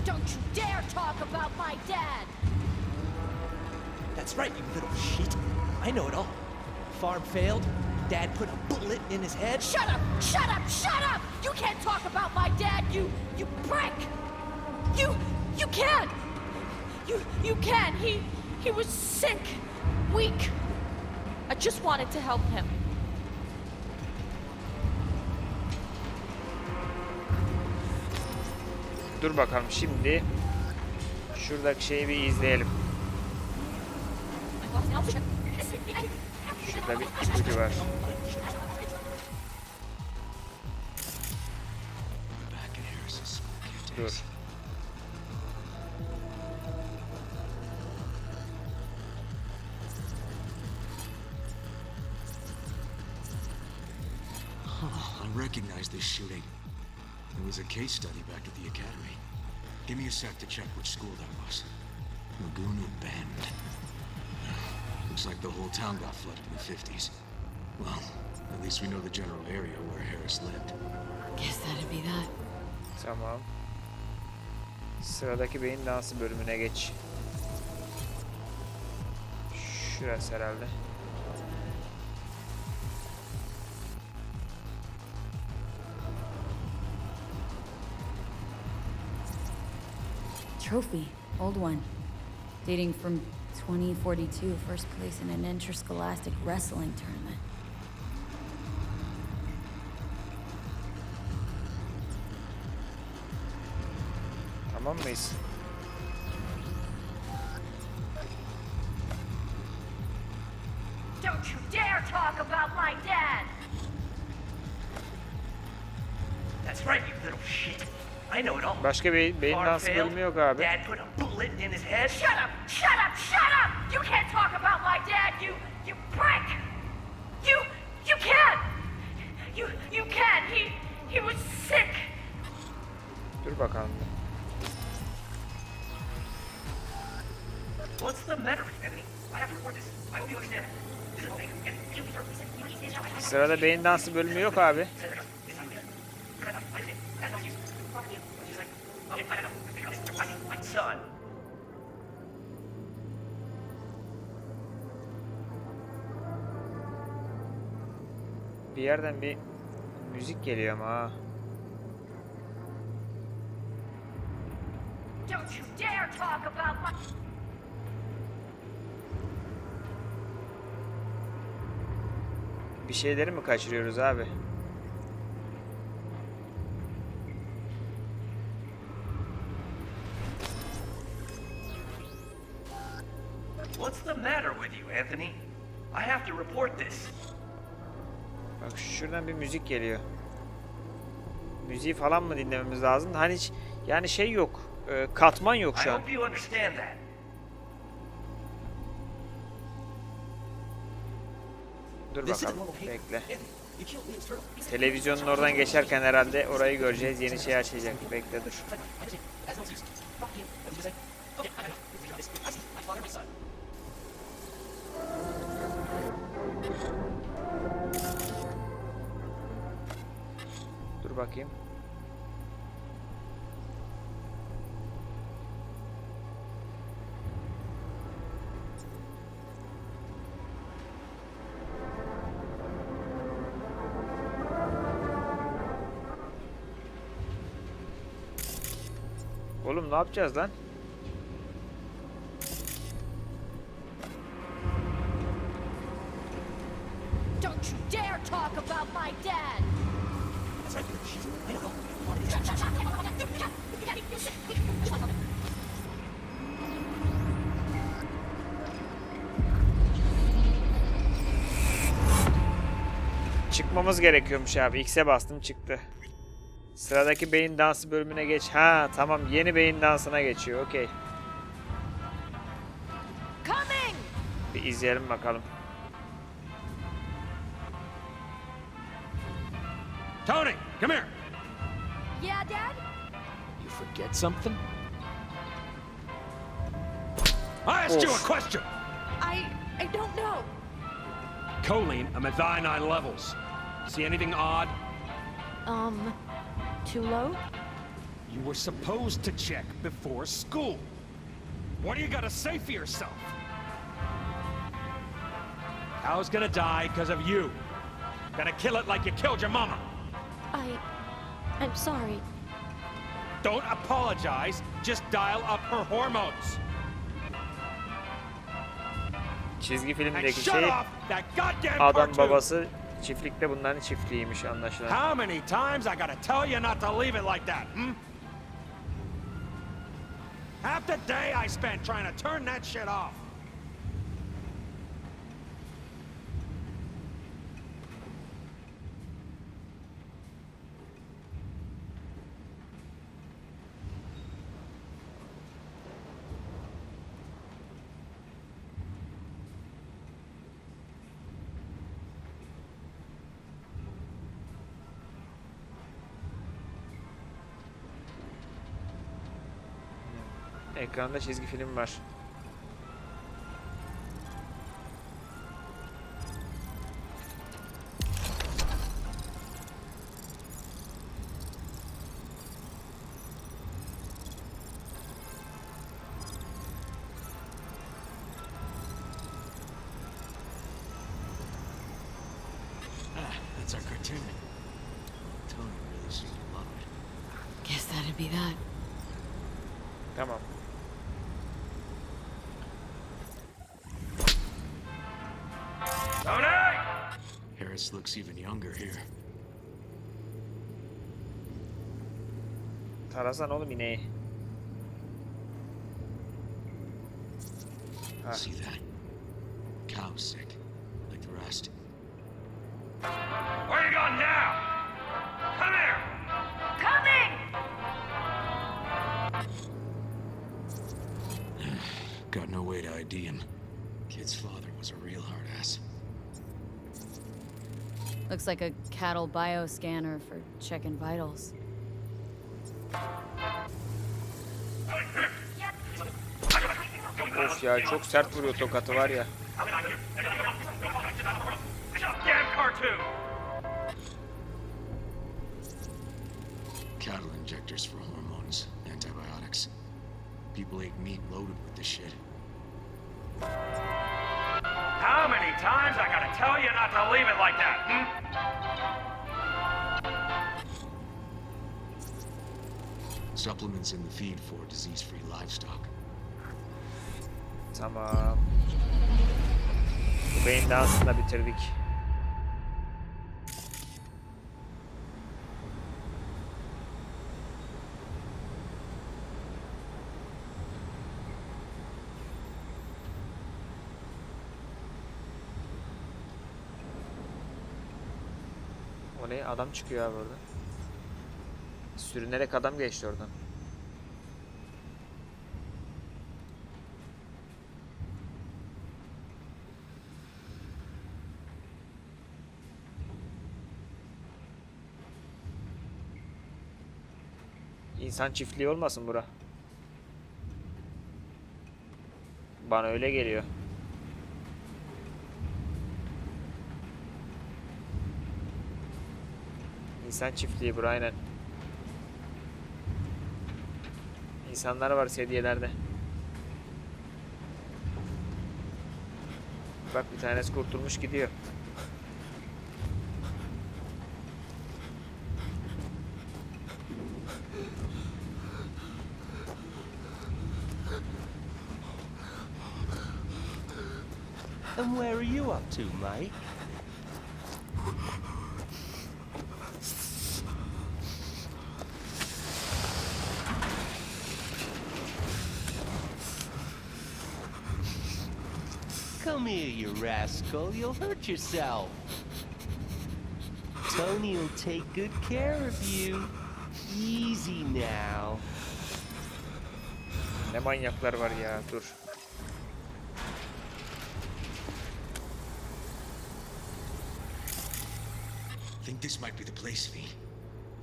[SPEAKER 11] Don't you dare talk about my dad!
[SPEAKER 12] That's right, you little shit. I know it all. Farm failed. Dad put a bullet in his head.
[SPEAKER 11] Shut up! Shut up! Shut up! You can't talk about my dad, you prick! You can't! You can! He was sick, weak. I just wanted to help him.
[SPEAKER 1] Dur bakalım şimdi. Şuradaki şeyi bir izleyelim. Şurada bir ipucu var. Dur.
[SPEAKER 3] I recognize this shooting. It was a case study back at the academy. Give me a sec to check which school that was. Laguna Bend. Looks like the whole town got flooded in the 50s. Well, at least we know the general area where Harris lived.
[SPEAKER 7] Guess that'd be that.
[SPEAKER 1] Tamam. Sıradaki beyin dansı bölümüne geç. Şurası herhalde.
[SPEAKER 7] Trophy, old one. Dating from 2042, first place in an interscholastic wrestling tournament.
[SPEAKER 1] Tamam mıyız?
[SPEAKER 11] Don't you dare talk about my dad!
[SPEAKER 12] That's right, you little shit. I know it all.
[SPEAKER 1] Başka bir beyin dansı bölümü yok abi.
[SPEAKER 12] Dad put a bullet in his head.
[SPEAKER 11] Shut up! Shut up! Shut up! You can't talk about my dad, you prick! You can't! You can! He was sick!
[SPEAKER 1] Dur bakalım.
[SPEAKER 12] What's the matter with Anthony? I have to report this. I hope you understand. This is okay.
[SPEAKER 1] Sırada beyin dansı bölümü yok abi.
[SPEAKER 12] Son.
[SPEAKER 1] Bir yerden bir müzik geliyor ama ha.
[SPEAKER 11] Don't you dare talk about my...
[SPEAKER 1] Bir şeyleri mi kaçırıyoruz abi?
[SPEAKER 12] What's the matter with you, Anthony? I have to report this.
[SPEAKER 1] Bak şuradan bir müzik geliyor. Müziği falan mı dinlememiz lazım? Hani hiç yani şey yok. Katman yok şu an.
[SPEAKER 12] I hope you understand that.
[SPEAKER 1] Dur bakalım. Bekle. Televizyonun oradan geçerken herhalde orayı göreceğiz. Yeni şey açacak. Bekle dur. Dur bakayım. Oğlum ne yapacağız lan?
[SPEAKER 11] Don't you dare talk about my dad!
[SPEAKER 1] Çıkmamız gerekiyormuş abi. X'e bastım çıktı. Sıradaki beyin dansı bölümüne geç. Ha tamam, yeni beyin dansına geçiyor. Okey. Bir izleyelim bakalım.
[SPEAKER 12] Tony, come here.
[SPEAKER 2] Yeah, Dad?
[SPEAKER 12] You forget something? I asked you a question.
[SPEAKER 2] I don't know.
[SPEAKER 12] Choline, I'm at thy 9 levels. See anything odd?
[SPEAKER 2] Too low?
[SPEAKER 12] You were supposed to check before school. What do you gotta say for yourself? Cows gonna die because of you. Gonna kill it like you killed your mama.
[SPEAKER 2] I'm sorry.
[SPEAKER 12] Don't apologize, just dial up her hormones.
[SPEAKER 1] Çizgi
[SPEAKER 12] And
[SPEAKER 1] filmdeki
[SPEAKER 12] shut
[SPEAKER 1] şey
[SPEAKER 12] off that goddamn
[SPEAKER 1] adam
[SPEAKER 12] cartoon.
[SPEAKER 1] babası çiftlikte, bunların çiftliğiymiş anlaşılan.
[SPEAKER 12] How many times I gotta tell you not to leave it like that, Half the day I spent trying to turn that shit off.
[SPEAKER 1] Ekranda çizgi film var.
[SPEAKER 3] That's our cartoon. Tony really seemed to love it.
[SPEAKER 7] Guess that'd be that.
[SPEAKER 1] Tamam.
[SPEAKER 12] Tony!
[SPEAKER 3] Harris looks even younger here.
[SPEAKER 1] Tarasan oğlum ineği. Ha.
[SPEAKER 3] See that? Cow's sick, like the rest.
[SPEAKER 12] Where you going now? Come here!
[SPEAKER 3] Got no way to ID him. Kid's father was a real hard ass.
[SPEAKER 7] Looks like a cattle bioscanner for checking vitals.
[SPEAKER 1] Of ya, çok sert vuruyor tokatı var ya.
[SPEAKER 12] Damn cartoon!
[SPEAKER 3] Cattle injectors for hormones, antibiotics. People ate meat loaded with this shit.
[SPEAKER 12] How many times I gotta tell you not to leave it like that,
[SPEAKER 3] Supplements in the feed for disease-free livestock.
[SPEAKER 1] Tamam. Bu beyin dansını da bitirdik. O ne? Adam çıkıyor abi orada. Sürünerek adam geçti oradan. İnsan çiftliği olmasın bura? Bana öyle geliyor. İnsan çiftliği bura, aynen. İnsanlar var sedyelerde. Bak, bir tanesi kurtulmuş gidiyor.
[SPEAKER 12] And where are you up to, mate? Come here, you rascal. You'll hurt yourself. Tony will take good care of you. Easy now.
[SPEAKER 1] Ne manyaklar var ya, dur.
[SPEAKER 3] Think this might be the place, V.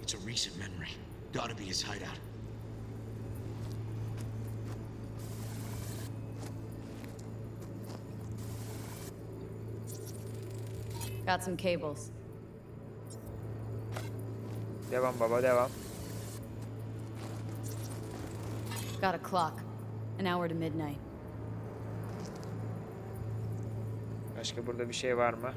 [SPEAKER 3] It's a recent memory. Gotta be his hideout.
[SPEAKER 7] Got some cables.
[SPEAKER 1] Devam baba, devam.
[SPEAKER 7] Got a clock. An hour to midnight.
[SPEAKER 1] Başka burada bir şey var mı?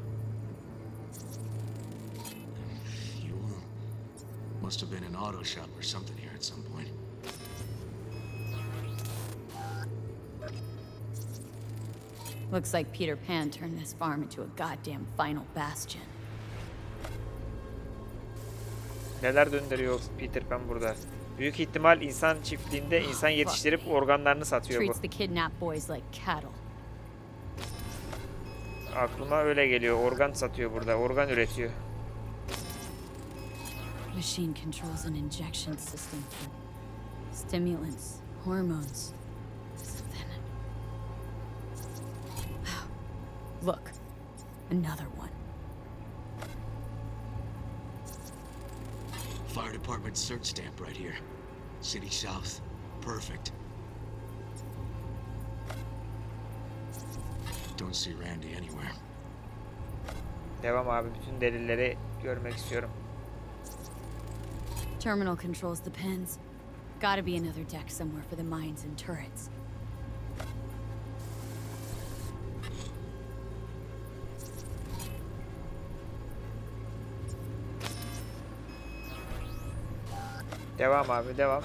[SPEAKER 3] Must have been an auto shop or something here at some point.
[SPEAKER 7] Looks like Peter Pan turned this farm into a goddamn final bastion.
[SPEAKER 1] Neler döndürüyor Peter Pan burada? Büyük ihtimal insan çiftliğinde insan yetiştirip organlarını satıyor bu.
[SPEAKER 7] Treats the kidnapped boys like cattle.
[SPEAKER 1] Aklıma öyle geliyor. Organ satıyor burada. Organ üretiyor.
[SPEAKER 7] Machine controls an injection system for stimulants, hormones, something. Look, another one.
[SPEAKER 3] Fire department search stamp right here. City South. Perfect. Don't see Randy anywhere.
[SPEAKER 1] Devam abi. Bütün delilleri görmek istiyorum.
[SPEAKER 7] Terminal controls the pins. Gotta be another deck somewhere for the mines and turrets.
[SPEAKER 1] Devam abi, devam.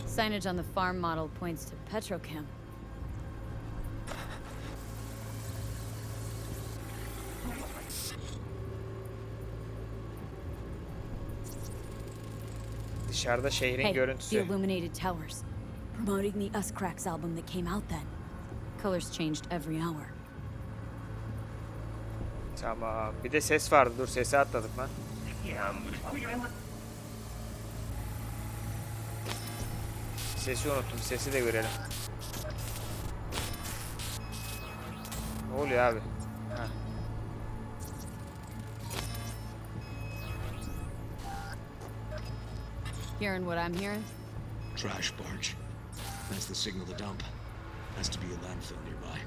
[SPEAKER 7] Signage on the farm model points to petrochem.
[SPEAKER 1] Dışarıda şehrin
[SPEAKER 7] Hey, the
[SPEAKER 1] görüntüsü.
[SPEAKER 7] illuminated towers. Promoting the Us Cracks album that came out then. Colors changed every hour.
[SPEAKER 1] Tamam. Bir de ses vardı. Dur, sesi atladık lan. Sesi unuttum. Sesi de görelim. Ne oluyor abi? Ha.
[SPEAKER 7] Hearing what I'm hearing?
[SPEAKER 3] Trash barge. That's the signal to dump. Has to be a landfill nearby.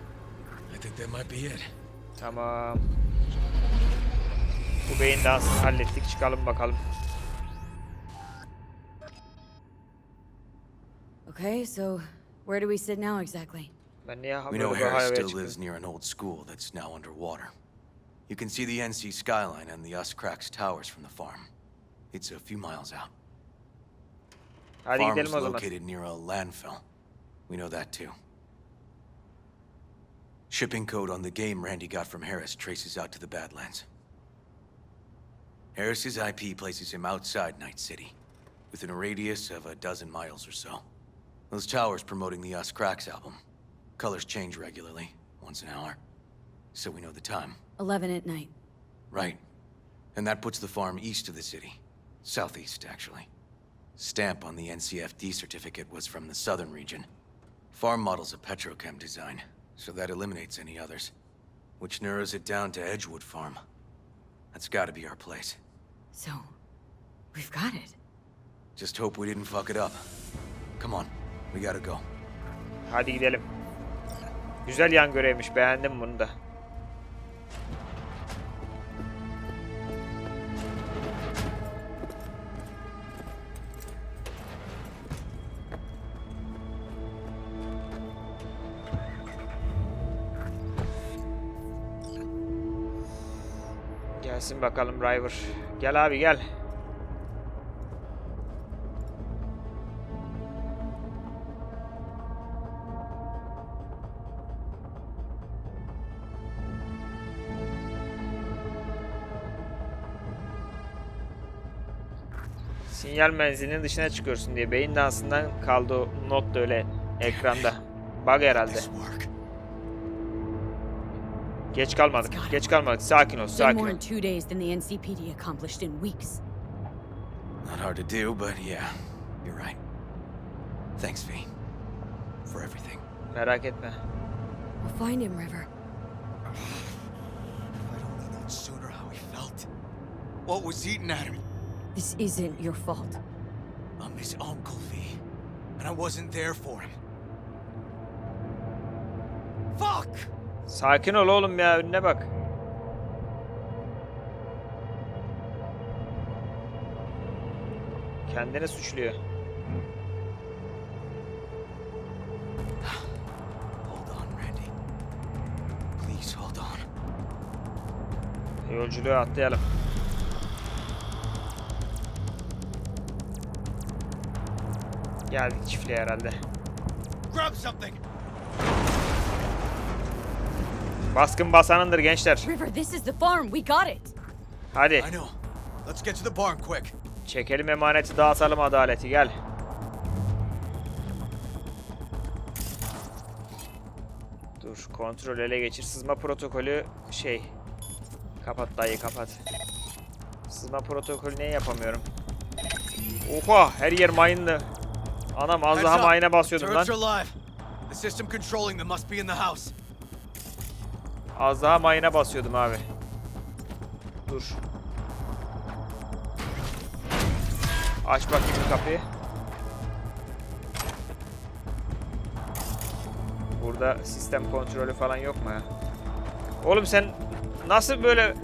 [SPEAKER 3] I think that might be it.
[SPEAKER 1] Tamam. Bu beyin dansını hallettik. Çıkalım bakalım.
[SPEAKER 7] Okay, so where do we sit now exactly?
[SPEAKER 1] Ben niye
[SPEAKER 3] We know
[SPEAKER 1] böyle bir
[SPEAKER 3] Harris
[SPEAKER 1] hayvaya
[SPEAKER 3] still
[SPEAKER 1] çıktım?
[SPEAKER 3] lives near an old school that's now underwater. You can see the NC skyline and the Us Cracks towers from the farm. It's a few miles out.
[SPEAKER 1] Hadi
[SPEAKER 3] Farm
[SPEAKER 1] gidelim
[SPEAKER 3] is
[SPEAKER 1] o zaman.
[SPEAKER 3] located near a landfill. We know that too. Shipping code on the game Randy got from Harris traces out to the Badlands. Harris's IP places him outside Night City, within a radius of a dozen miles or so. Those towers promoting the Us Cracks album. Colors change regularly, once an hour. So we know the time.
[SPEAKER 7] 11 at night.
[SPEAKER 3] Right. And that puts the farm east of the city. Southeast, actually. Stamp on the NCFD certificate was from the southern region. Farm model's a petrochem design, so that eliminates any others. Which narrows it down to Edgewood Farm. That's gotta be our place.
[SPEAKER 7] So, we've got it.
[SPEAKER 3] Just hope we didn't fuck it up. Come on, we gotta go.
[SPEAKER 1] Hadi gidelim. Güzel yan görevmiş. Beğendim bunu da. Gelsin bakalım River. Gel abi gel. Sinyal menzilinin dışına çıkıyorsun diye. Beyin dansından kaldı o not da öyle ekranda. Bug herhalde. Geç kalmadık. Geç kalmadık. Sakin ol,
[SPEAKER 7] Done
[SPEAKER 1] sakin
[SPEAKER 7] more
[SPEAKER 1] ol.
[SPEAKER 7] in 2 days than the NCPD accomplished in weeks.
[SPEAKER 3] Not hard to do, but yeah, you're right. Thanks, V, for everything.
[SPEAKER 1] Merak etme.
[SPEAKER 10] We'll find him, River.
[SPEAKER 3] If I'd only known sooner how he felt. What was eating at him?
[SPEAKER 7] This isn't your fault.
[SPEAKER 3] I'm his uncle, V, and I wasn't there for him. Fuck!
[SPEAKER 1] Sakin ol oğlum ya, önüne bak. Kendini suçluyor.
[SPEAKER 3] Hold on, Randy. Please hold on.
[SPEAKER 1] Yolculuğa atlayalım. Geldik çiftliğe herhalde.
[SPEAKER 3] Grab something.
[SPEAKER 1] Baskın basanındır gençler.
[SPEAKER 7] River, this is the farm. We got it.
[SPEAKER 1] Hadi.
[SPEAKER 3] I know. Let's get to the barn quick.
[SPEAKER 1] Çekelim emaneti, dağıtalım adaleti, gel. Dur, kontrol ele geçir. Sızma protokolü kapat dayı, kapat. Sızma protokolü ne yapamıyorum? Oha, her yer mayınlı. Anam, az daha mayına basıyordum lan.
[SPEAKER 3] Turrets are alive. The system controlling them must be in the house.
[SPEAKER 1] Az daha mayına basıyordum abi. Dur. Aç bakayım bu kapıyı. Burada sistem kontrolü falan yok mu ya? Oğlum sen nasıl böyle...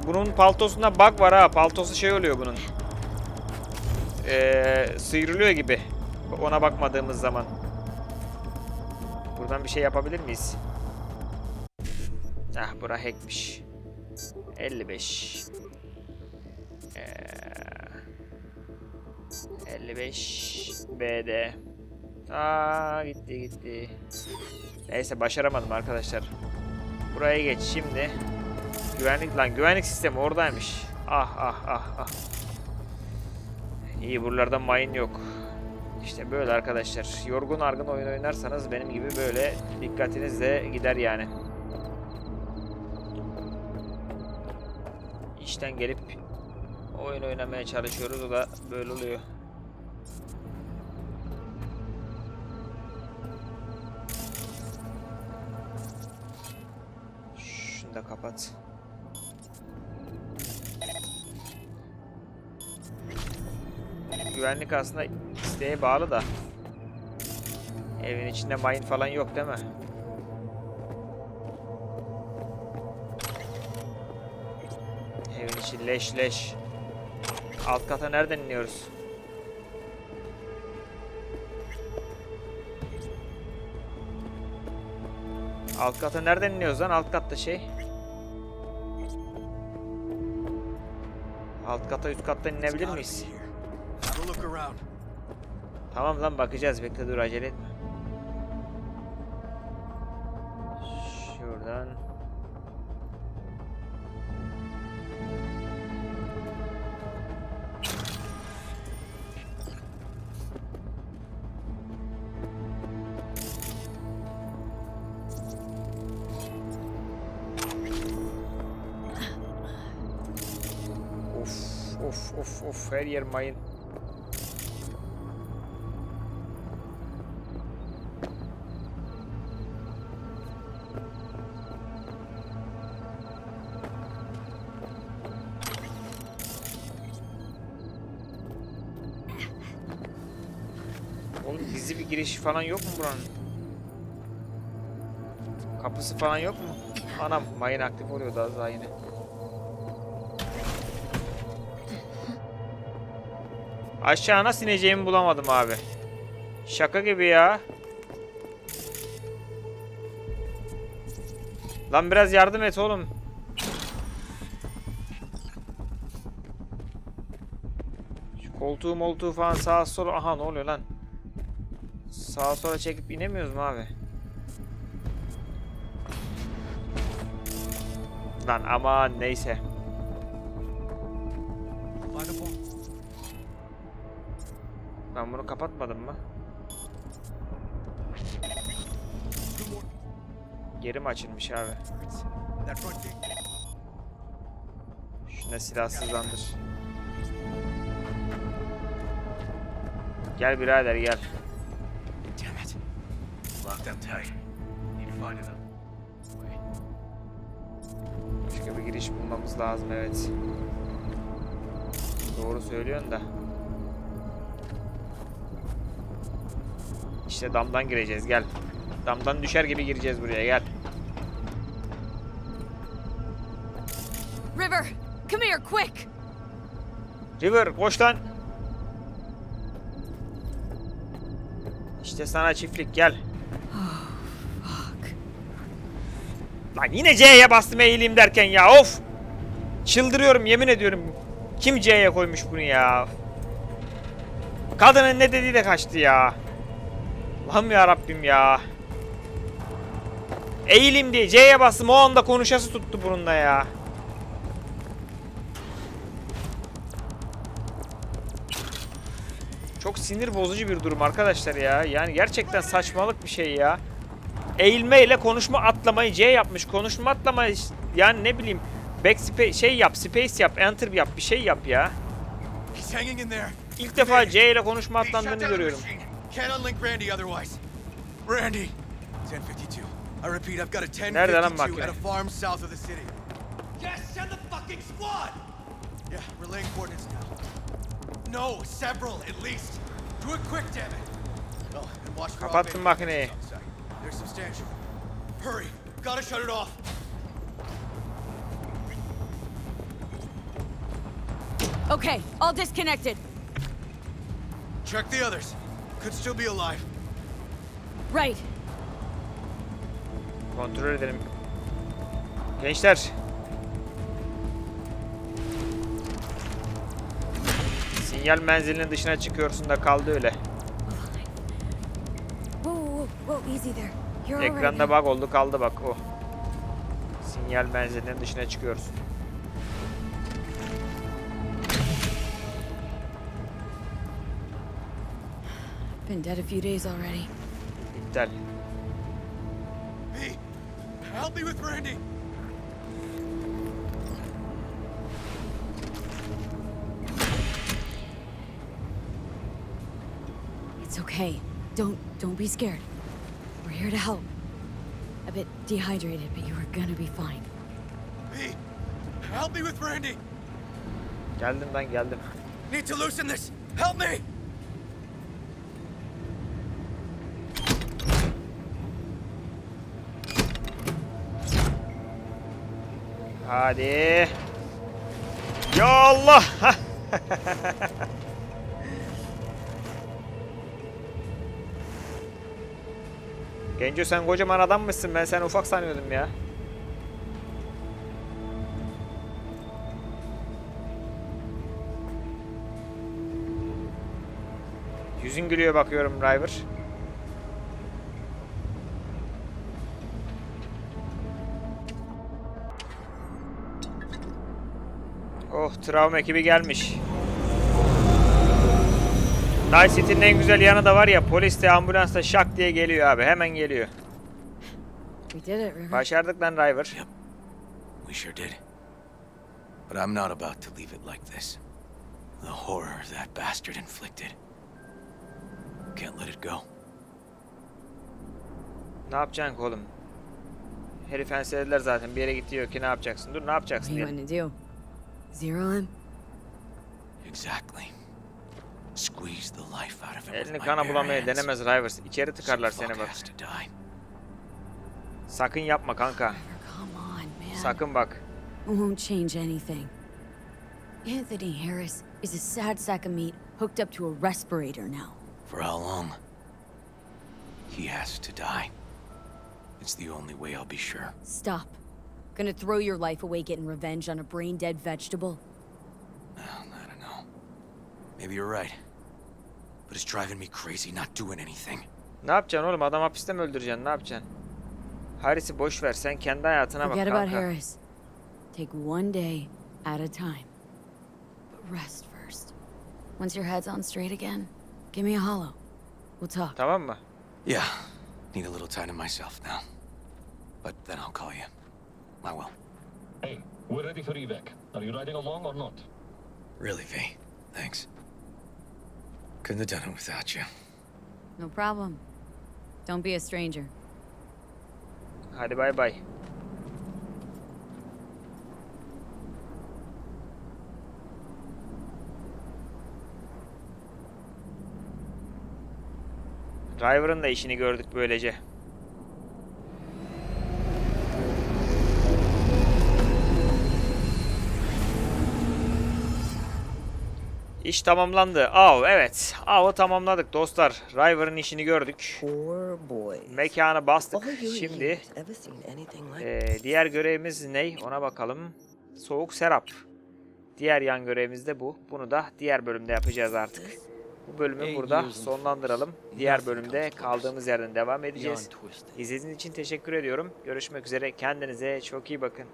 [SPEAKER 1] Bunun paltosunda bug var ha. Paltosu oluyor bunun. Sıyrılıyor gibi. Ona bakmadığımız zaman. Buradan bir şey yapabilir miyiz? Ah, bura hackmiş. 55. 55 BD. Aa, gitti. Neyse, başaramadım arkadaşlar. Buraya geç şimdi. Güvenlik sistemi oradaymış. Ah. İyi, buralarda mayın yok. İşte böyle arkadaşlar. Yorgun argın oyun oynarsanız benim gibi böyle dikkatiniz de gider yani. İşten gelip oyun oynamaya çalışıyoruz, o da böyle oluyor. Şunu da kapat. Güvenlik aslında isteğe bağlı da. Evin içinde mayın falan yok değil mi? Evin içi leş. Alt kata nereden iniyoruz? Alt kata nereden iniyoruz lan? Alt katta Alt kata, üst kattan inebilir miyiz? Tamam lan, bakacağız. Bekle, dur, acele etme. Şuradan. Of, her yer mayın. Oğlum, gizli bir girişi falan yok mu buranın? Kapısı falan yok mu? Anam, mayın aktif oluyordu az daha yine. Aşağı nasıl ineceğimi bulamadım abi. Şaka gibi ya. Lan biraz yardım et oğlum. Şu koltuğu falan sağa sola. Aha, ne oluyor lan? Sağa sola çekip inemiyoruz mu abi? Lan aman, neyse.
[SPEAKER 3] Find a
[SPEAKER 1] Ben bunu kapatmadım mı? Geri mi açılmış abi? Şuna silahsızlandır. Gel birader gel.
[SPEAKER 3] Damn it. Lock them tight. Need to find them.
[SPEAKER 1] Başka bir giriş bulmamız lazım, evet. Doğru söylüyorsun da. İşte damdan gireceğiz, gel. Damdan düşer gibi gireceğiz buraya, gel.
[SPEAKER 2] River, come here, quick!
[SPEAKER 1] River, koş lan. İşte sana çiftlik, gel. Lan yine C'ye bastım eğileyim derken ya, of! Çıldırıyorum, yemin ediyorum. Kim C'ye koymuş bunu ya? Kadının ne dediği de kaçtı ya. Allah'ım ya Rabbim ya. Eğilim diye C'ye bastım, o anda konuşası tuttu bununla ya. Çok sinir bozucu bir durum arkadaşlar ya. Yani gerçekten saçmalık bir şey ya. Eğilmeyle konuşma atlamayı C yapmış. Konuşma atlamayı yani ne bileyim. Backspace şey yap, space yap, enter yap, bir şey yap ya. İlk defa C ile konuşma atlandığını görüyorum.
[SPEAKER 3] Randy, 1052. I repeat, I've got a
[SPEAKER 1] Nerede lan
[SPEAKER 3] 1052
[SPEAKER 1] makine?
[SPEAKER 3] at a farm south of the city. Yes, send the fucking squad. Yeah, relaying coordinates now. No, several at least. Do it quick, damn it. Oh, and watch for
[SPEAKER 1] Kapattım makineyi.
[SPEAKER 3] They're substantial. Hurry, gotta shut it off.
[SPEAKER 2] Okay, all disconnected.
[SPEAKER 3] Check the others. Could still be alive.
[SPEAKER 2] Right.
[SPEAKER 1] Kontrol edelim. Gençler. Sinyal menzilinin dışına çıkıyorsun da kaldı öyle.
[SPEAKER 10] Easy there. You're all right
[SPEAKER 1] Ekranda
[SPEAKER 10] now.
[SPEAKER 1] bug oldu, kaldı bak o. Sinyal menzilinin dışına çıkıyorsun.
[SPEAKER 10] Been dead a few days already.
[SPEAKER 1] İptal.
[SPEAKER 3] Hey, help me with Randy.
[SPEAKER 10] It's okay. Don't be scared. We're here to help. A bit dehydrated, but you are gonna be fine.
[SPEAKER 3] Hey, help me with Randy.
[SPEAKER 1] Geldim ben, geldim.
[SPEAKER 3] Need to loosen this. Help me.
[SPEAKER 1] Hadi. Ya Allah. Genco sen kocaman adammışsın, ben seni ufak sanıyordum ya. Yüzün gülüyor bakıyorum driver. Oh, travma ekibi gelmiş. Night City'nin en güzel yanı da var ya, polis de ambulans da şak diye geliyor abi, hemen geliyor.
[SPEAKER 10] We did it, River.
[SPEAKER 1] Başardık lan driver.
[SPEAKER 3] Yep, we sure did. But I'm not about to leave it like this. The horror that bastard inflicted. Can't let it go.
[SPEAKER 1] Ne yapacaksın oğlum? Herif enselediler zaten, bir yere gitti yok ki, ne yapacaksın? Dur, ne yapacaksın
[SPEAKER 10] What do you
[SPEAKER 1] diye.
[SPEAKER 10] want to do? Zero him?
[SPEAKER 3] Exactly. Squeeze the life out of him with
[SPEAKER 1] Elini
[SPEAKER 3] my
[SPEAKER 1] kana
[SPEAKER 3] bare
[SPEAKER 1] bulamaya
[SPEAKER 3] hands.
[SPEAKER 1] denemez Rivers. İçeri tıkarlar
[SPEAKER 3] Some
[SPEAKER 1] seni
[SPEAKER 3] fuck
[SPEAKER 1] bak.
[SPEAKER 3] has to die.
[SPEAKER 1] Sakın yapma kanka.
[SPEAKER 10] Come on, man.
[SPEAKER 1] Sakın bak.
[SPEAKER 10] It won't change anything. Anthony Harris is a sad sack of meat hooked up to a respirator now.
[SPEAKER 3] For how long? He has to die. It's the only way I'll be sure.
[SPEAKER 10] Stop. Gonna throw your life away getting revenge on a brain-dead vegetable?
[SPEAKER 3] I don't know. Maybe you're right. But it's driving me crazy not doing anything.
[SPEAKER 1] Ne yapacaksın oğlum? Adam hapiste mi öldüreceksin? Ne yapacaksın? Harris'i boş ver. Sen kendi hayatına bak
[SPEAKER 10] Forget
[SPEAKER 1] kanka.
[SPEAKER 10] about Harris. Take one day at a time. But rest first. Once your head's on straight again, Give me a hollow. We'll talk.
[SPEAKER 1] Tamam mı?
[SPEAKER 3] Yeah, need a little time to myself now. But then I'll call you. I will.
[SPEAKER 13] Hey, we're ready for evac. Are you riding along or not?
[SPEAKER 3] Really, V. Thanks. Couldn't have done it without you.
[SPEAKER 10] No problem. Don't be a stranger.
[SPEAKER 1] Hadi bay bay. Driver'ın da işini gördük böylece. İş tamamlandı. Evet. Av'ı tamamladık dostlar. Driver'ın işini gördük. Mekanı bastık. Şimdi diğer görevimiz ne? Ona bakalım. Soğuk serap. Diğer yan görevimiz de bu. Bunu da diğer bölümde yapacağız artık. Bu bölümü burada sonlandıralım. Diğer bölümde kaldığımız yerden devam edeceğiz. İzlediğiniz için teşekkür ediyorum. Görüşmek üzere. Kendinize çok iyi bakın.